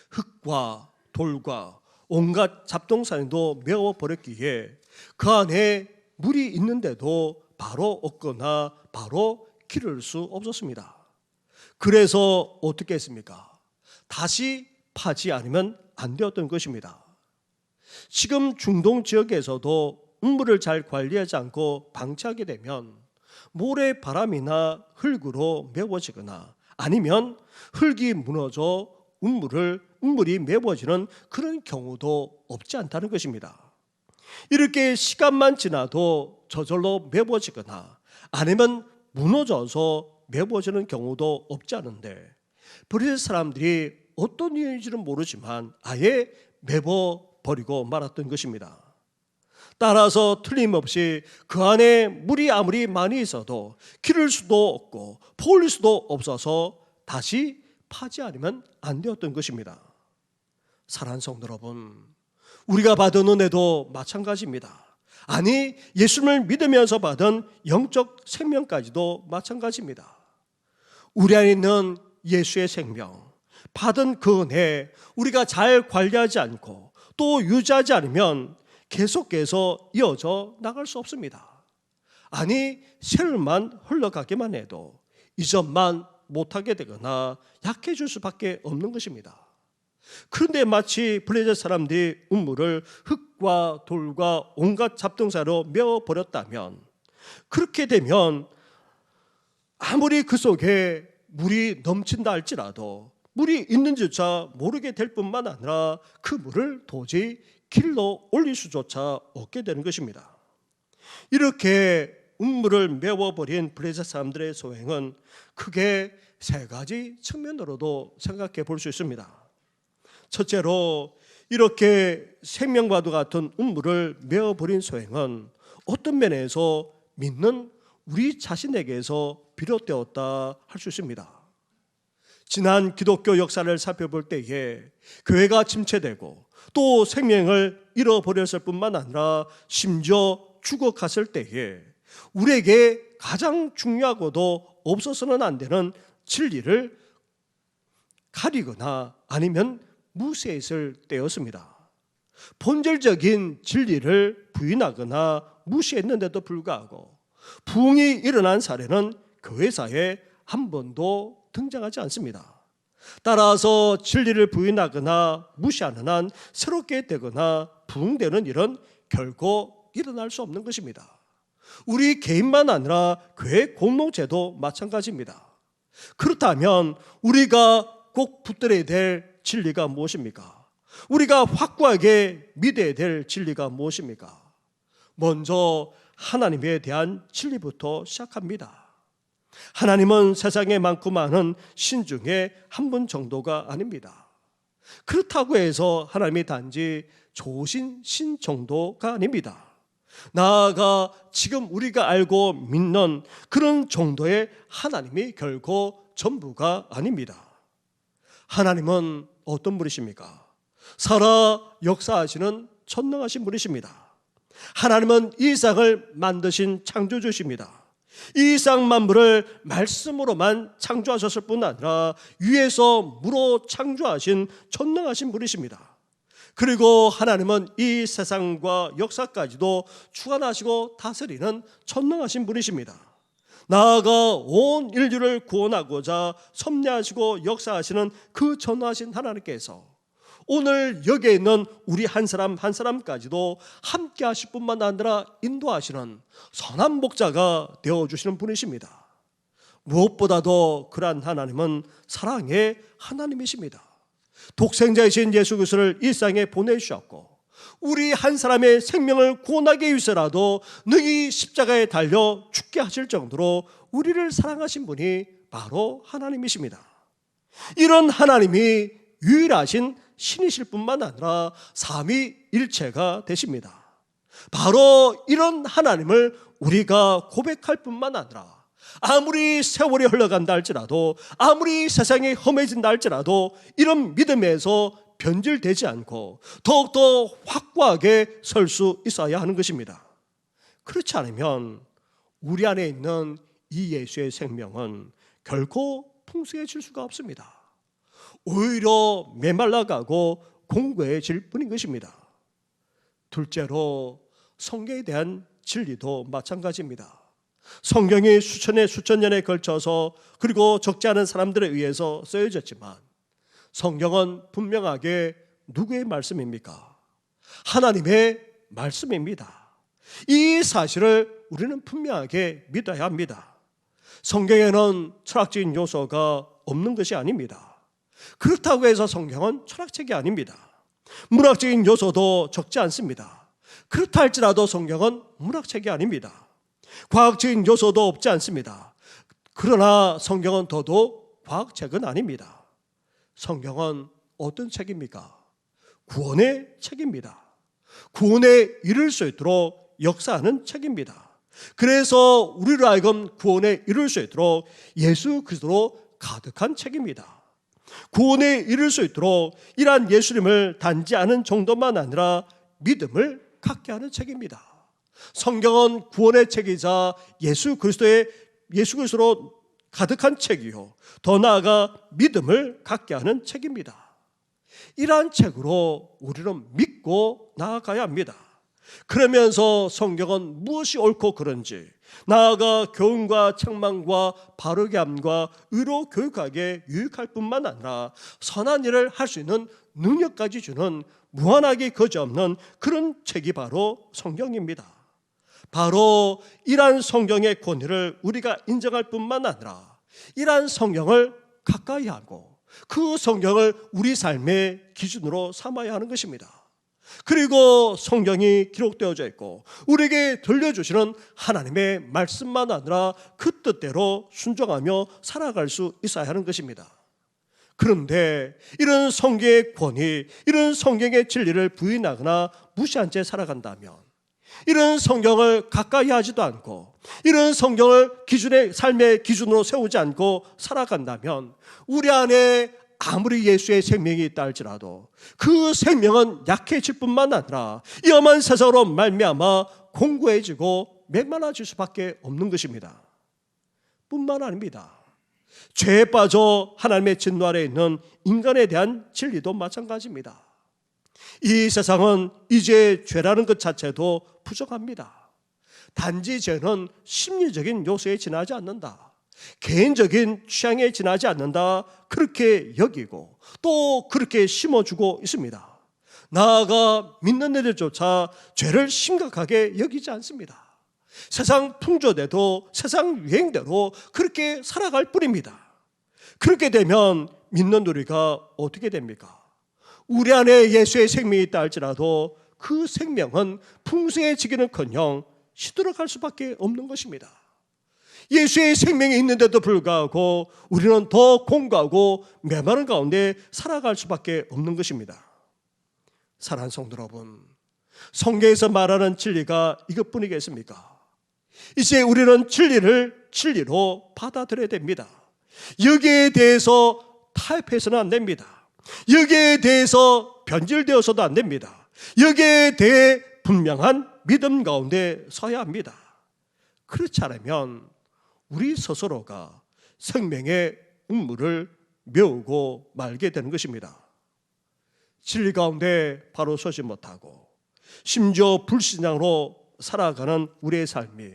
흙과 돌과 온갖 잡동사니도 메워 버렸기에 그 안에 물이 있는데도 바로 얻거나 바로 기를 수 없었습니다. 그래서 어떻게 했습니까? 다시 파지 않으면 안 되었던 것입니다. 지금 중동 지역에서도 우물을 잘 관리하지 않고 방치하게 되면 모래 바람이나 흙으로 메워지거나 아니면 흙이 무너져 우물이 메워지는 그런 경우도 없지 않다는 것입니다. 이렇게 시간만 지나도 저절로 메워지거나 아니면 무너져서 메워지는 경우도 없지 않은데 블레셋 사람들이 어떤 이유인지는 모르지만 아예 메워버리고 말았던 것입니다. 따라서 틀림없이 그 안에 물이 아무리 많이 있어도 기를 수도 없고 포올 수도 없어서 다시 파지 않으면 안 되었던 것입니다. 사랑하는 성도 여러분, 우리가 받은 은혜도 마찬가지입니다. 아니, 예수님을 믿으면서 받은 영적 생명까지도 마찬가지입니다. 우리 안에 있는 예수의 생명, 받은 그 은혜 우리가 잘 관리하지 않고 또 유지하지 않으면 계속해서 이어져 나갈 수 없습니다. 아니, 세월만 흘러가기만 해도 이전만 못하게 되거나 약해질 수밖에 없는 것입니다. 그런데 마치 블레셋 사람들이 운물을 흙과 돌과 온갖 잡동사로 메워버렸다면, 그렇게 되면 아무리 그 속에 물이 넘친다 할지라도 물이 있는지조차 모르게 될 뿐만 아니라 그 물을 도저히 길러 올릴 수조차 없게 되는 것입니다. 이렇게 운물을 메워버린 블레셋 사람들의 소행은 크게 세 가지 측면으로도 생각해 볼 수 있습니다. 첫째로, 이렇게 생명과도 같은 운물을 메워버린 소행은 어떤 면에서 믿는 우리 자신에게서 비롯되었다 할 수 있습니다. 지난 기독교 역사를 살펴볼 때에 교회가 침체되고 또 생명을 잃어버렸을 뿐만 아니라 심지어 죽어갔을 때에 우리에게 가장 중요하고도 없어서는 안 되는 진리를 가리거나 아니면 무시했을 때였습니다. 본질적인 진리를 부인하거나 무시했는데도 불구하고 부흥이 일어난 사례는 교회사에 한 번도 등장하지 않습니다. 따라서 진리를 부인하거나 무시하는 한 새롭게 되거나 부흥되는 일은 결코 일어날 수 없는 것입니다. 우리 개인만 아니라 교회 공동체도 마찬가지입니다. 그렇다면 우리가 꼭 붙들어야 될 진리가 무엇입니까? 우리가 확고하게 믿어야 될 진리가 무엇입니까? 먼저 하나님에 대한 진리부터 시작합니다. 하나님은 세상에 많고 많은 신 중에 한 분 정도가 아닙니다. 그렇다고 해서 하나님이 단지 좋으신 신 정도가 아닙니다. 나아가 지금 우리가 알고 믿는 그런 정도의 하나님이 결코 전부가 아닙니다. 하나님은 어떤 분이십니까? 살아 역사하시는 전능하신 분이십니다. 하나님은 이 세상을 만드신 창조주십니다. 이 세상 만물을 말씀으로만 창조하셨을 뿐 아니라 위에서 무로 창조하신 전능하신 분이십니다. 그리고 하나님은 이 세상과 역사까지도 주관하시고 다스리는 전능하신 분이십니다. 나아가 온 인류를 구원하고자 섭리하시고 역사하시는 그 전능하신 하나님께서 오늘 여기에 있는 우리 한 사람 한 사람까지도 함께 하실 뿐만 아니라 인도하시는 선한 목자가 되어주시는 분이십니다. 무엇보다도 그러한 하나님은 사랑의 하나님이십니다. 독생자이신 예수 그리스도를 이 세상에 보내주셨고 우리 한 사람의 생명을 구원하기 위해서라도 능히 십자가에 달려 죽게 하실 정도로 우리를 사랑하신 분이 바로 하나님이십니다. 이런 하나님이 유일하신 신이실 뿐만 아니라 삼위일체가 되십니다. 바로 이런 하나님을 우리가 고백할 뿐만 아니라 아무리 세월이 흘러간다 할지라도 아무리 세상이 험해진다 할지라도 이런 믿음에서 변질되지 않고 더욱더 확고하게 설 수 있어야 하는 것입니다. 그렇지 않으면 우리 안에 있는 이 예수의 생명은 결코 풍성해질 수가 없습니다. 오히려 메말라가고 공고해질 뿐인 것입니다. 둘째로 성경에 대한 진리도 마찬가지입니다. 성경이 수천 년에 걸쳐서 그리고 적지 않은 사람들에 의해서 쓰여졌지만 성경은 분명하게 누구의 말씀입니까? 하나님의 말씀입니다. 이 사실을 우리는 분명하게 믿어야 합니다. 성경에는 철학적인 요소가 없는 것이 아닙니다. 그렇다고 해서 성경은 철학책이 아닙니다. 문학적인 요소도 적지 않습니다. 그렇다 할지라도 성경은 문학책이 아닙니다. 과학적인 요소도 없지 않습니다. 그러나 성경은 더더욱 과학책은 아닙니다. 성경은 어떤 책입니까? 구원의 책입니다. 구원에 이를 수 있도록 역사하는 책입니다. 그래서 우리로 하여금 구원에 이를 수 있도록 예수 그리스도로 가득한 책입니다. 구원에 이를 수 있도록 이러한 예수님을 단지 아는 정도만 아니라 믿음을 갖게 하는 책입니다. 성경은 구원의 책이자 예수 그리스도로 가득한 책이요, 더 나아가 믿음을 갖게 하는 책입니다. 이러한 책으로 우리는 믿고 나아가야 합니다. 그러면서 성경은 무엇이 옳고 그른지, 나아가 교훈과 책망과 바르게 함과 의로 교육하게 유익할 뿐만 아니라 선한 일을 할 수 있는 능력까지 주는 무한하게 거저없는 그런 책이 바로 성경입니다. 바로 이러한 성경의 권위를 우리가 인정할 뿐만 아니라 이러한 성경을 가까이 하고 그 성경을 우리 삶의 기준으로 삼아야 하는 것입니다. 그리고 성경이 기록되어져 있고 우리에게 들려주시는 하나님의 말씀만 아니라 그 뜻대로 순종하며 살아갈 수 있어야 하는 것입니다. 그런데 이런 성경의 권위, 이런 성경의 진리를 부인하거나 무시한 채 살아간다면, 이런 성경을 가까이 하지도 않고 이런 성경을 삶의 기준으로 세우지 않고 살아간다면 우리 안에 아무리 예수의 생명이 있다 할지라도 그 생명은 약해질 뿐만 아니라 이 험한 세상으로 말미암아 공고해지고 메말라질 수밖에 없는 것입니다. 뿐만 아닙니다. 죄에 빠져 하나님의 진노 아래에 있는 인간에 대한 진리도 마찬가지입니다. 이 세상은 이제 죄라는 것 자체도 부정합니다. 단지 죄는 심리적인 요소에 지나지 않는다, 개인적인 취향에 지나지 않는다, 그렇게 여기고 또 그렇게 심어주고 있습니다. 나아가 믿는 애들조차 죄를 심각하게 여기지 않습니다. 세상 풍조대로, 세상 유행대로 그렇게 살아갈 뿐입니다. 그렇게 되면 믿는 우리가 어떻게 됩니까? 우리 안에 예수의 생명이 있다 할지라도 그 생명은 풍성해지기는커녕 시들어갈 수밖에 없는 것입니다. 예수의 생명이 있는데도 불구하고 우리는 더 공고하고 메마른 가운데 살아갈 수밖에 없는 것입니다. 사랑하는 성도 여러분, 성경에서 말하는 진리가 이것뿐이겠습니까? 이제 우리는 진리를 진리로 받아들여야 됩니다. 여기에 대해서 타협해서는 안 됩니다. 여기에 대해서 변질되어서도 안 됩니다. 여기에 대해 분명한 믿음 가운데 서야 합니다. 그렇지 않으면 우리 스스로가 생명의 우물을 메우고 말게 되는 것입니다. 진리 가운데 바로 서지 못하고 심지어 불신앙으로 살아가는 우리의 삶이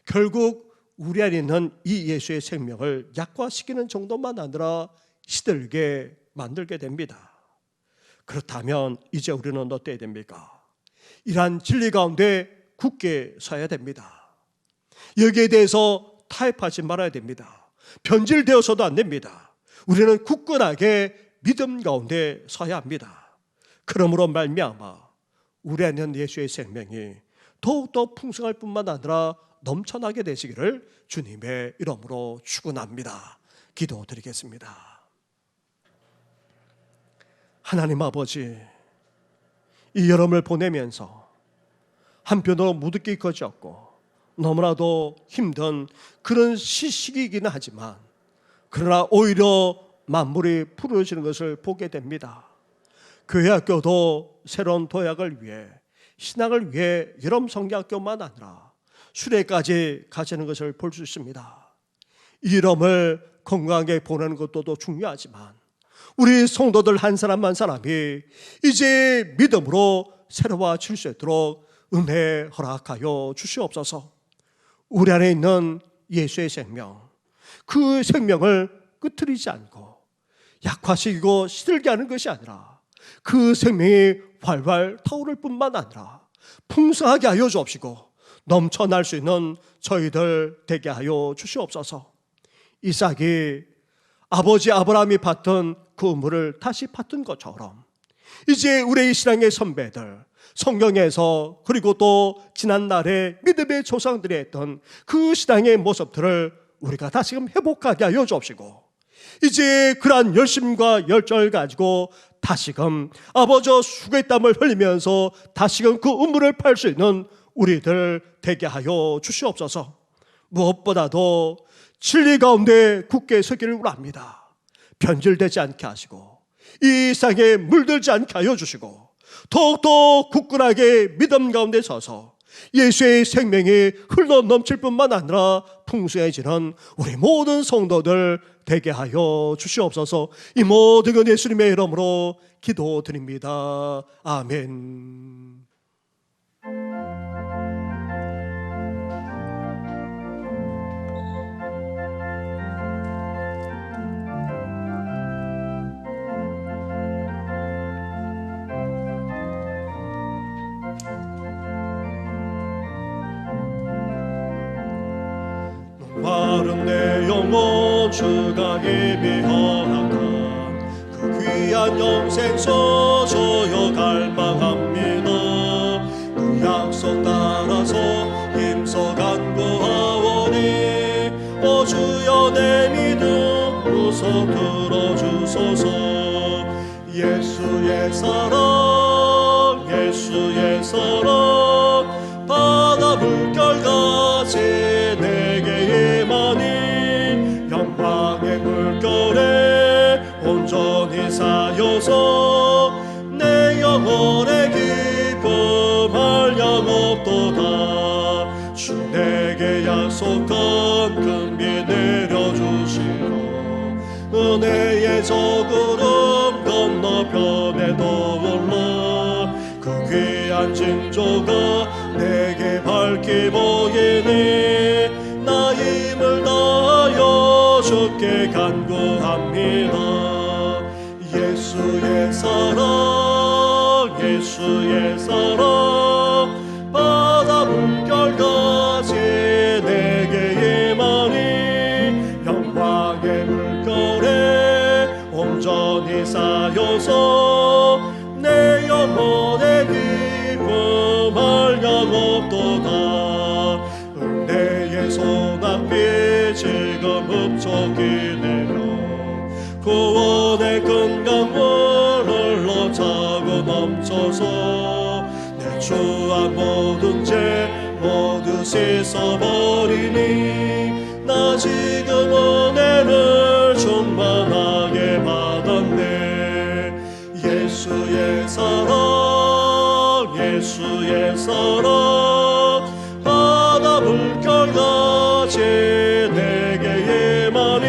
결국 우리 안에 있는 이 예수의 생명을 약화시키는 정도만 아니라 시들게 만들게 됩니다. 그렇다면 이제 우리는 어때야 됩니까? 이러한 진리 가운데 굳게 서야 됩니다. 여기에 대해서 타협하지 말아야 됩니다. 변질되어서도 안 됩니다. 우리는 굳건하게 믿음 가운데 서야 합니다. 그러므로 말미암아 우리 안에 있는 예수의 생명이 더욱더 풍성할 뿐만 아니라 넘쳐나게 되시기를 주님의 이름으로 축원합니다. 기도드리겠습니다. 하나님 아버지, 이 여름을 보내면서 한편으로 무득기 거졌고 너무나도 힘든 그런 시기이기는 하지만 그러나 오히려 만물이 푸르지는 것을 보게 됩니다. 교회 학교도 새로운 도약을 위해, 신학을 위해 여름 성경학교만 아니라 수레까지 가지는 것을 볼 수 있습니다. 이 여름을 건강하게 보내는 것도 중요하지만 우리 성도들 한 사람 한 사람이 이제 믿음으로 새로워질 수 있도록 은혜 허락하여 주시옵소서. 우리 안에 있는 예수의 생명, 그 생명을 끄트리지 않고 약화시키고 시들게 하는 것이 아니라 그 생명이 활활 타오를 뿐만 아니라 풍성하게 하여 주옵시고 넘쳐날 수 있는 저희들 되게 하여 주시옵소서. 이삭이 아버지 아브라함이 팠던 그 우물을 다시 팠던 것처럼 이제 우리의 신앙의 선배들, 성경에서 그리고 또 지난날의 믿음의 조상들이 했던 그 신앙의 모습들을 우리가 다시금 회복하게 하여 주옵시고 이제 그러한 열심과 열정을 가지고 다시금 아버지 수고의 땀을 흘리면서 다시금 그 우물을 팔 수 있는 우리들 되게 하여 주시옵소서. 무엇보다도 진리 가운데 굳게 서기를 원합니다. 변질되지 않게 하시고 이 세상에 물들지 않게 하여 주시고 더욱더 굳건하게 믿음 가운데 서서 예수의 생명이 흘러 넘칠 뿐만 아니라 풍성해지는 우리 모든 성도들 되게 하여 주시옵소서. 이 모든 건 예수님의 이름으로 기도드립니다. 아멘. 마른 내 영혼 주가 힘이 허락한 그 귀한 영생서 저여 갈망합니다. 그 약속 따라서 힘써 간구하오니 오 주여 내 믿음 우서 들어주소서. 예수의 사랑 예수의 사랑 바다 물결같이 내게 임하니 영광의 물결에 온전히 사여서 내 영혼의 기쁨 한량없도다. 주 내게 약속한 금비 내려주시고 은혜의 저 구름 건너편에도 올라 그 귀한 징조가 내게 밝히 보이니 나 힘을 다하여 주께 간구합니다. 예수의 사랑 예수의 사랑 바다 물결같이 내게 임하니 영광의 물결에 온전히 쌓여서 내 영혼의 기쁨 한량없도다. 은혜의 소낙비 지금 흡족히 내려 구원의 큰 강물 흘러 차고 넘쳐서 내 추악 모든 죄 모두 씻어버리니 나 지금 은혜를 충만하게 받았네. 예수의 사랑 예수의 사랑 바다 물결같이 내게 임하니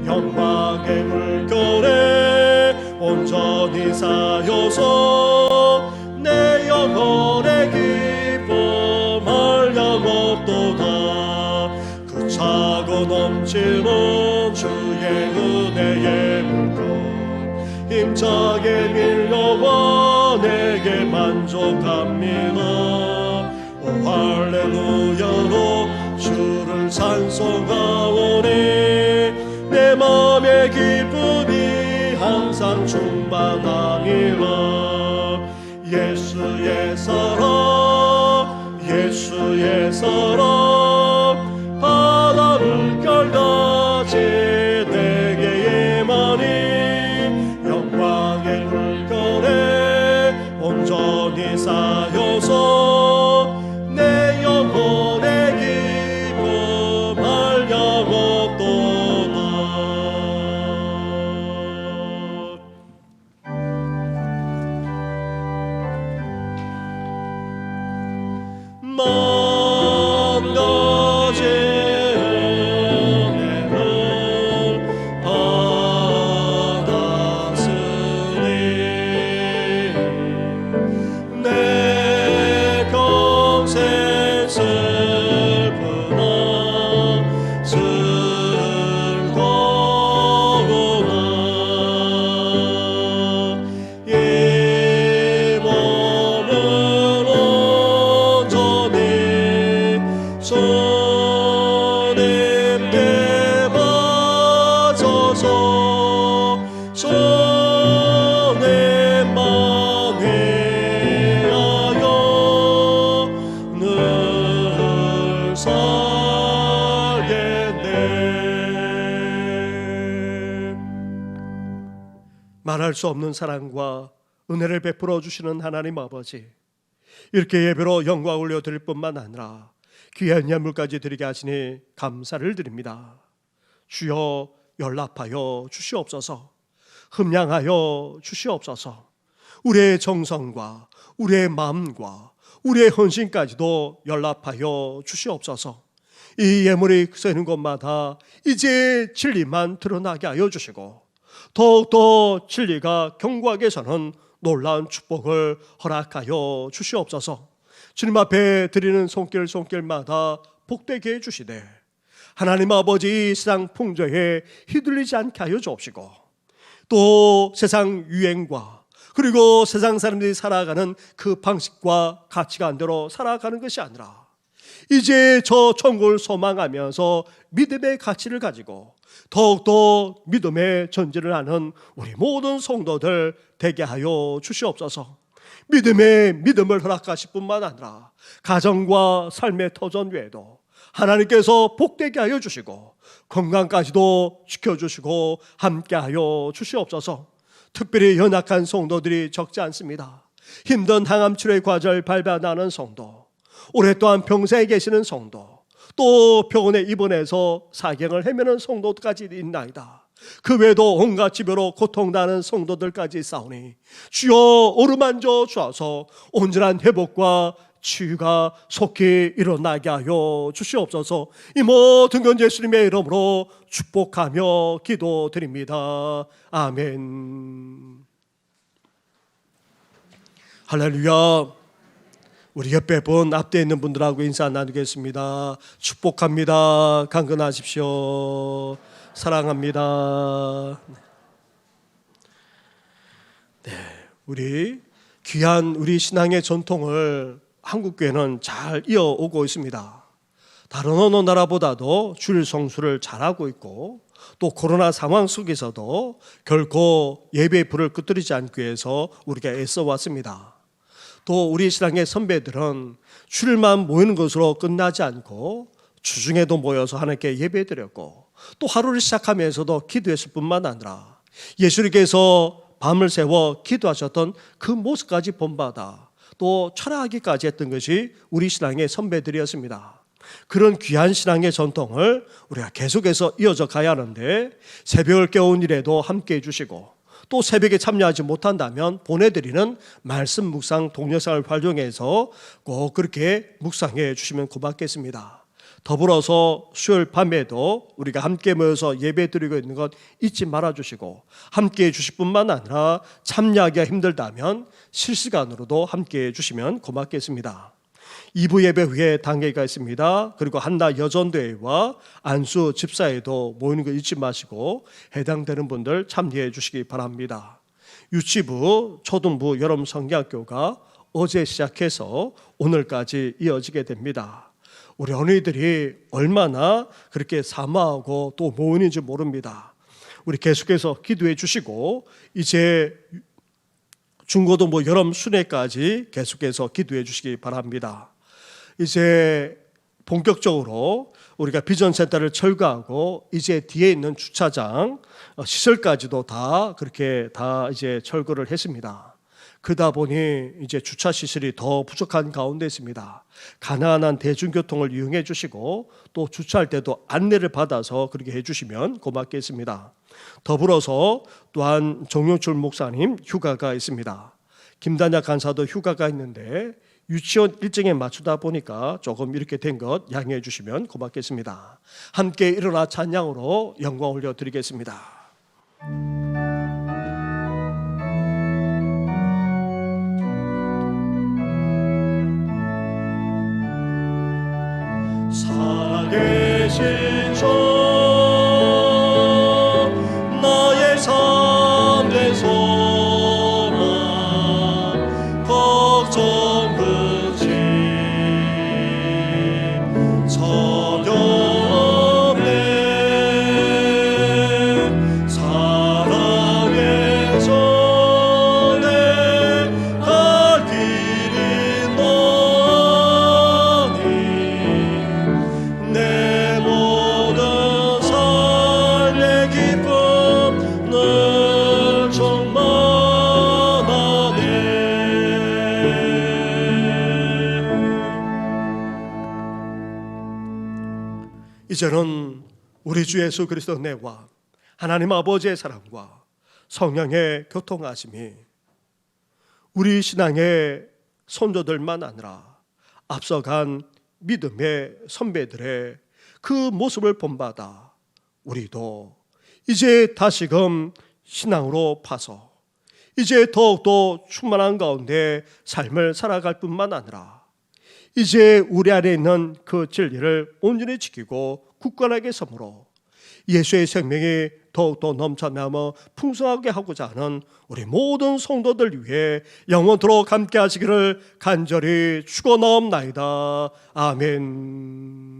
영광의 물결에 온전히 쌓여서 내 영혼의 기쁨 한량없도다. 그 차고 넘치는 주의 은혜의 물결 힘차게 밀려와 내게 만족합니다. 오 할렐루야로 주를 찬송하오니 내 맘의 기쁨이 항상 충만하니라. 예수의 사랑 예수의 사랑 바다 물결같이 내게 임하니 영광의 물결에 온전히 쌓여서 내 영혼의 기쁨 한량없도다. 만 가지 은혜를 받았으니 내 평생 슬프나 즐거우나 이 몸을 온전히 주님께 바쳐서 주님만 위하여 늘 살겠네. 말할 수 없는 사랑과 은혜를 베풀어 주시는 하나님 아버지, 이렇게 예배로 영광 올려드릴 뿐만 아니라 귀한 예물까지 드리게 하시니 감사를 드립니다. 주여 연락하여 주시옵소서. 흠량하여 주시옵소서. 우리의 정성과 우리의 마음과 우리의 헌신까지도 연락하여 주시옵소서. 이 예물이 쓰이는 곳마다 이제 진리만 드러나게 하여 주시고 더욱더 진리가 견고하게 서는 놀라운 축복을 허락하여 주시옵소서. 주님 앞에 드리는 손길마다 복되게 해주시되 하나님 아버지 이 세상 풍조에 휘둘리지 않게 하여 주옵시고 또 세상 유행과 그리고 세상 사람들이 살아가는 그 방식과 가치관대로 살아가는 것이 아니라 이제 저 천국을 소망하면서 믿음의 가치를 가지고 더욱더 믿음의 전진을 하는 우리 모든 성도들 되게 하여 주시옵소서. 믿음을 허락하실 뿐만 아니라 가정과 삶의 터전 외에도 하나님께서 복되게 하여 주시고 건강까지도 지켜주시고 함께하여 주시옵소서. 특별히 연약한 성도들이 적지 않습니다. 힘든 항암 치료의 과정을 밟아나는 성도, 오랫동안 병사에 계시는 성도, 또 병원에 입원해서 사경을 헤매는 성도까지 있나이다. 그 외에도 온갖 지배로 고통당하는 성도들까지 싸우니 주여 어루만져 주어서 온전한 회복과 치유가 속히 일어나게 하여 주시옵소서. 이 모든 건 예수님의 이름으로 축복하며 기도드립니다. 아멘. 할렐루야. 우리 옆에 분 앞에 있는 분들하고 인사 나누겠습니다. 축복합니다. 강건하십시오. 사랑합니다. 네, 우리 귀한 우리 신앙의 전통을 한국교회는 잘 이어오고 있습니다. 다른 어느 나라보다도 주일 성수를 잘하고 있고 또 코로나 상황 속에서도 결코 예배의 불을 끄트리지 않기 위해서 우리가 애써왔습니다. 또 우리 신앙의 선배들은 주일만 모이는 것으로 끝나지 않고 주중에도 모여서 하나님께 예배드렸고 또 하루를 시작하면서도 기도했을 뿐만 아니라 예수님께서 밤을 새워 기도하셨던 그 모습까지 본받아 또 철학하기까지 했던 것이 우리 신앙의 선배들이었습니다. 그런 귀한 신앙의 전통을 우리가 계속해서 이어져 가야 하는데 새벽을 깨운 일에도 함께 해주시고 또 새벽에 참여하지 못한다면 보내드리는 말씀 묵상 동영상을 활용해서 꼭 그렇게 묵상해 주시면 고맙겠습니다. 더불어서 수요일 밤에도 우리가 함께 모여서 예배드리고 있는 것 잊지 말아주시고 함께해 주실 뿐만 아니라 참여하기가 힘들다면 실시간으로도 함께해 주시면 고맙겠습니다. 2부 예배 후에 단계가 있습니다. 그리고 한나 여전대회와 안수 집사회도 모이는 거 잊지 마시고 해당되는 분들 참여해 주시기 바랍니다. 유치부, 초등부, 여름 성경학교가 어제 시작해서 오늘까지 이어지게 됩니다. 우리 어린이들이 얼마나 그렇게 사모하고 또 모이는지 모릅니다. 우리 계속해서 기도해 주시고 이제 중고등부 여름 순회까지 계속해서 기도해 주시기 바랍니다. 이제 본격적으로 우리가 비전센터를 철거하고 이제 뒤에 있는 주차장 시설까지도 다 그렇게 다 이제 철거를 했습니다. 그러다 보니 이제 주차 시설이 더 부족한 가운데 있습니다. 가난한 대중교통을 이용해 주시고 또 주차할 때도 안내를 받아서 그렇게 해주시면 고맙겠습니다. 더불어서 또한 정용출 목사님 휴가가 있습니다. 김단야 간사도 휴가가 있는데 유치원 일정에 맞추다 보니까 조금 이렇게 된 것 양해해 주시면 고맙겠습니다. 함께 일어나 찬양으로 영광 올려드리겠습니다. 살아계신 주 나의 삶의 소망 걱정 그치 전혀 없네 사랑의 전에 갈 길이 너니 내 모든 삶의 기쁨 늘 충만하네. 이제는 우리 주 예수 그리스도 은혜와 하나님 아버지의 사랑과 성령의 교통하심이 우리 신앙의 선조들만 아니라 앞서간 믿음의 선배들의 그 모습을 본받아 우리도 이제 다시금 신앙으로 파서 이제 더욱더 충만한 가운데 삶을 살아갈 뿐만 아니라 이제 우리 안에 있는 그 진리를 온전히 지키고 굳건하게 섬으로 예수의 생명이 더욱더 넘쳐나며 풍성하게 하고자 하는 우리 모든 성도들 위해 영원토록 함께 하시기를 간절히 축원하옵나이다. 아멘.